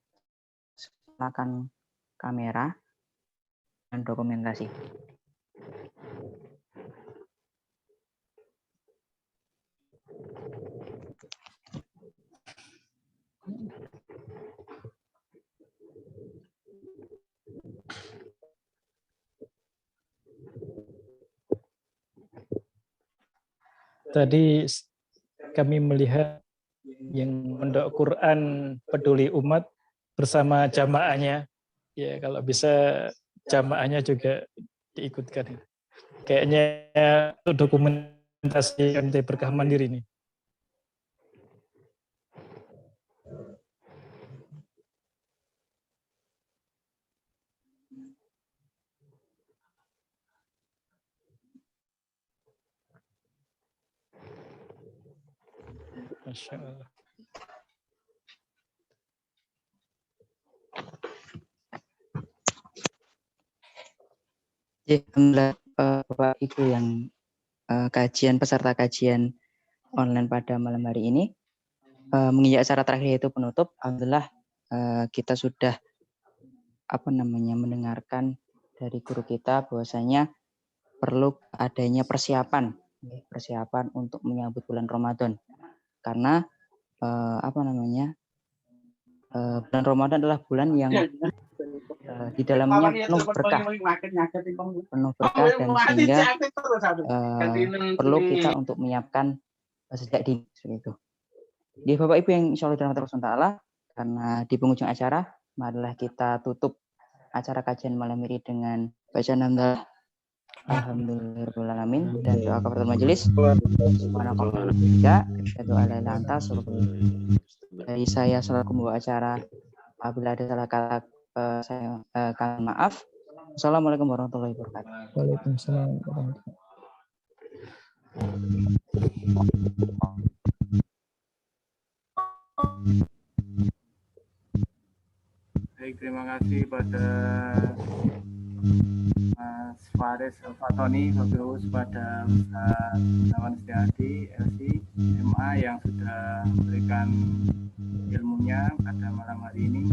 silakan kamera dan dokumentasi. Tadi kami melihat yang Pondok Quran Peduli Umat bersama jamaahnya. Ya, kalau bisa jamaahnya juga diikutkan. Kayaknya untuk dokumentasi MT Berkah Mandiri ini. Masya Allah. Alhamdulillah, Bapak Ibu yang peserta kajian online pada malam hari ini, menginjak acara terakhir yaitu penutup. Alhamdulillah, kita sudah mendengarkan dari guru kita bahwasanya perlu adanya persiapan untuk menyambut bulan Ramadan, karena bulan Ramadan adalah bulan yang di dalamnya penuh berkah dan sehingga perlu kita untuk menyiapkan sejak dini seperti itu. Di Bapak Ibu yang insya Allah dirahmati Allah Ta'ala, karena di penghujung acara, marilah kita tutup acara kajian malam ini dengan bacaan hamdalah alhamdulillahirobbilalamin dan doa kafaratul majelis. Subhanallah, asyhadu an la ilaha illa anta astaghfiruka. Dari saya selaku membawa acara, apabila ada salah kata saya maaf. Assalamualaikum warahmatullahi wabarakatuh. Waalaikumsalam warahmatullahi wabarakatuh. Baik, terima kasih pada Mas Faris Al-Fatoni, pada Ustaz Gunawan Setiadi, LC, MA yang sudah memberikan ilmunya pada malam hari ini.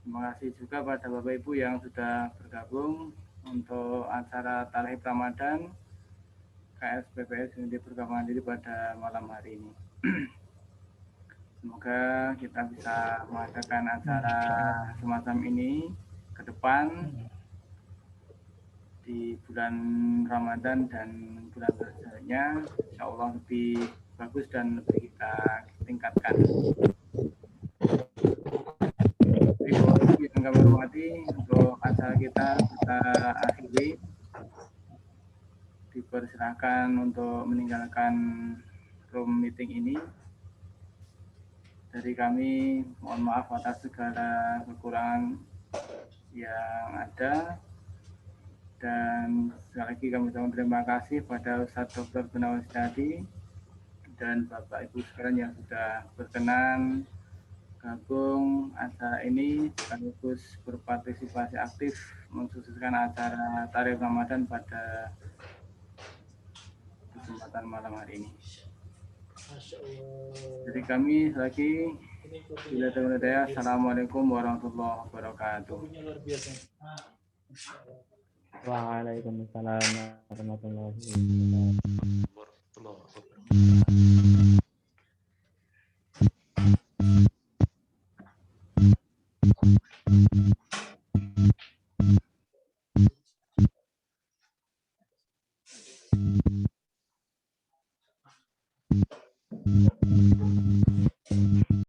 Terima kasih juga pada Bapak Ibu yang sudah bergabung untuk acara Talhib Ramadan KSPPS Unit Perkembangan Diri pada malam hari ini. Semoga kita bisa mengadakan acara semacam ini ke depan di bulan Ramadan dan bulan selanjutnya, insya Allah lebih bagus dan lebih kita tingkatkan. Yang kami hormati, untuk acara kita akhiri. Dipersilakan untuk meninggalkan room meeting ini. Dari kami, mohon maaf atas segala kekurangan yang ada. Dan sekali lagi kami ucapkan terima kasih pada Ustadz Dr. Gunawan Setiadi dan Bapak Ibu sekalian yang sudah berkenan gabung acara ini sekaligus berpartisipasi aktif mensukseskan acara Tarikh Ramadan pada kesempatan malam hari ini. Jadi kami lagi bila terima. Assalamualaikum warahmatullahi wabarakatuh. Waalaikumsalam warahmatullahi wabarakatuh.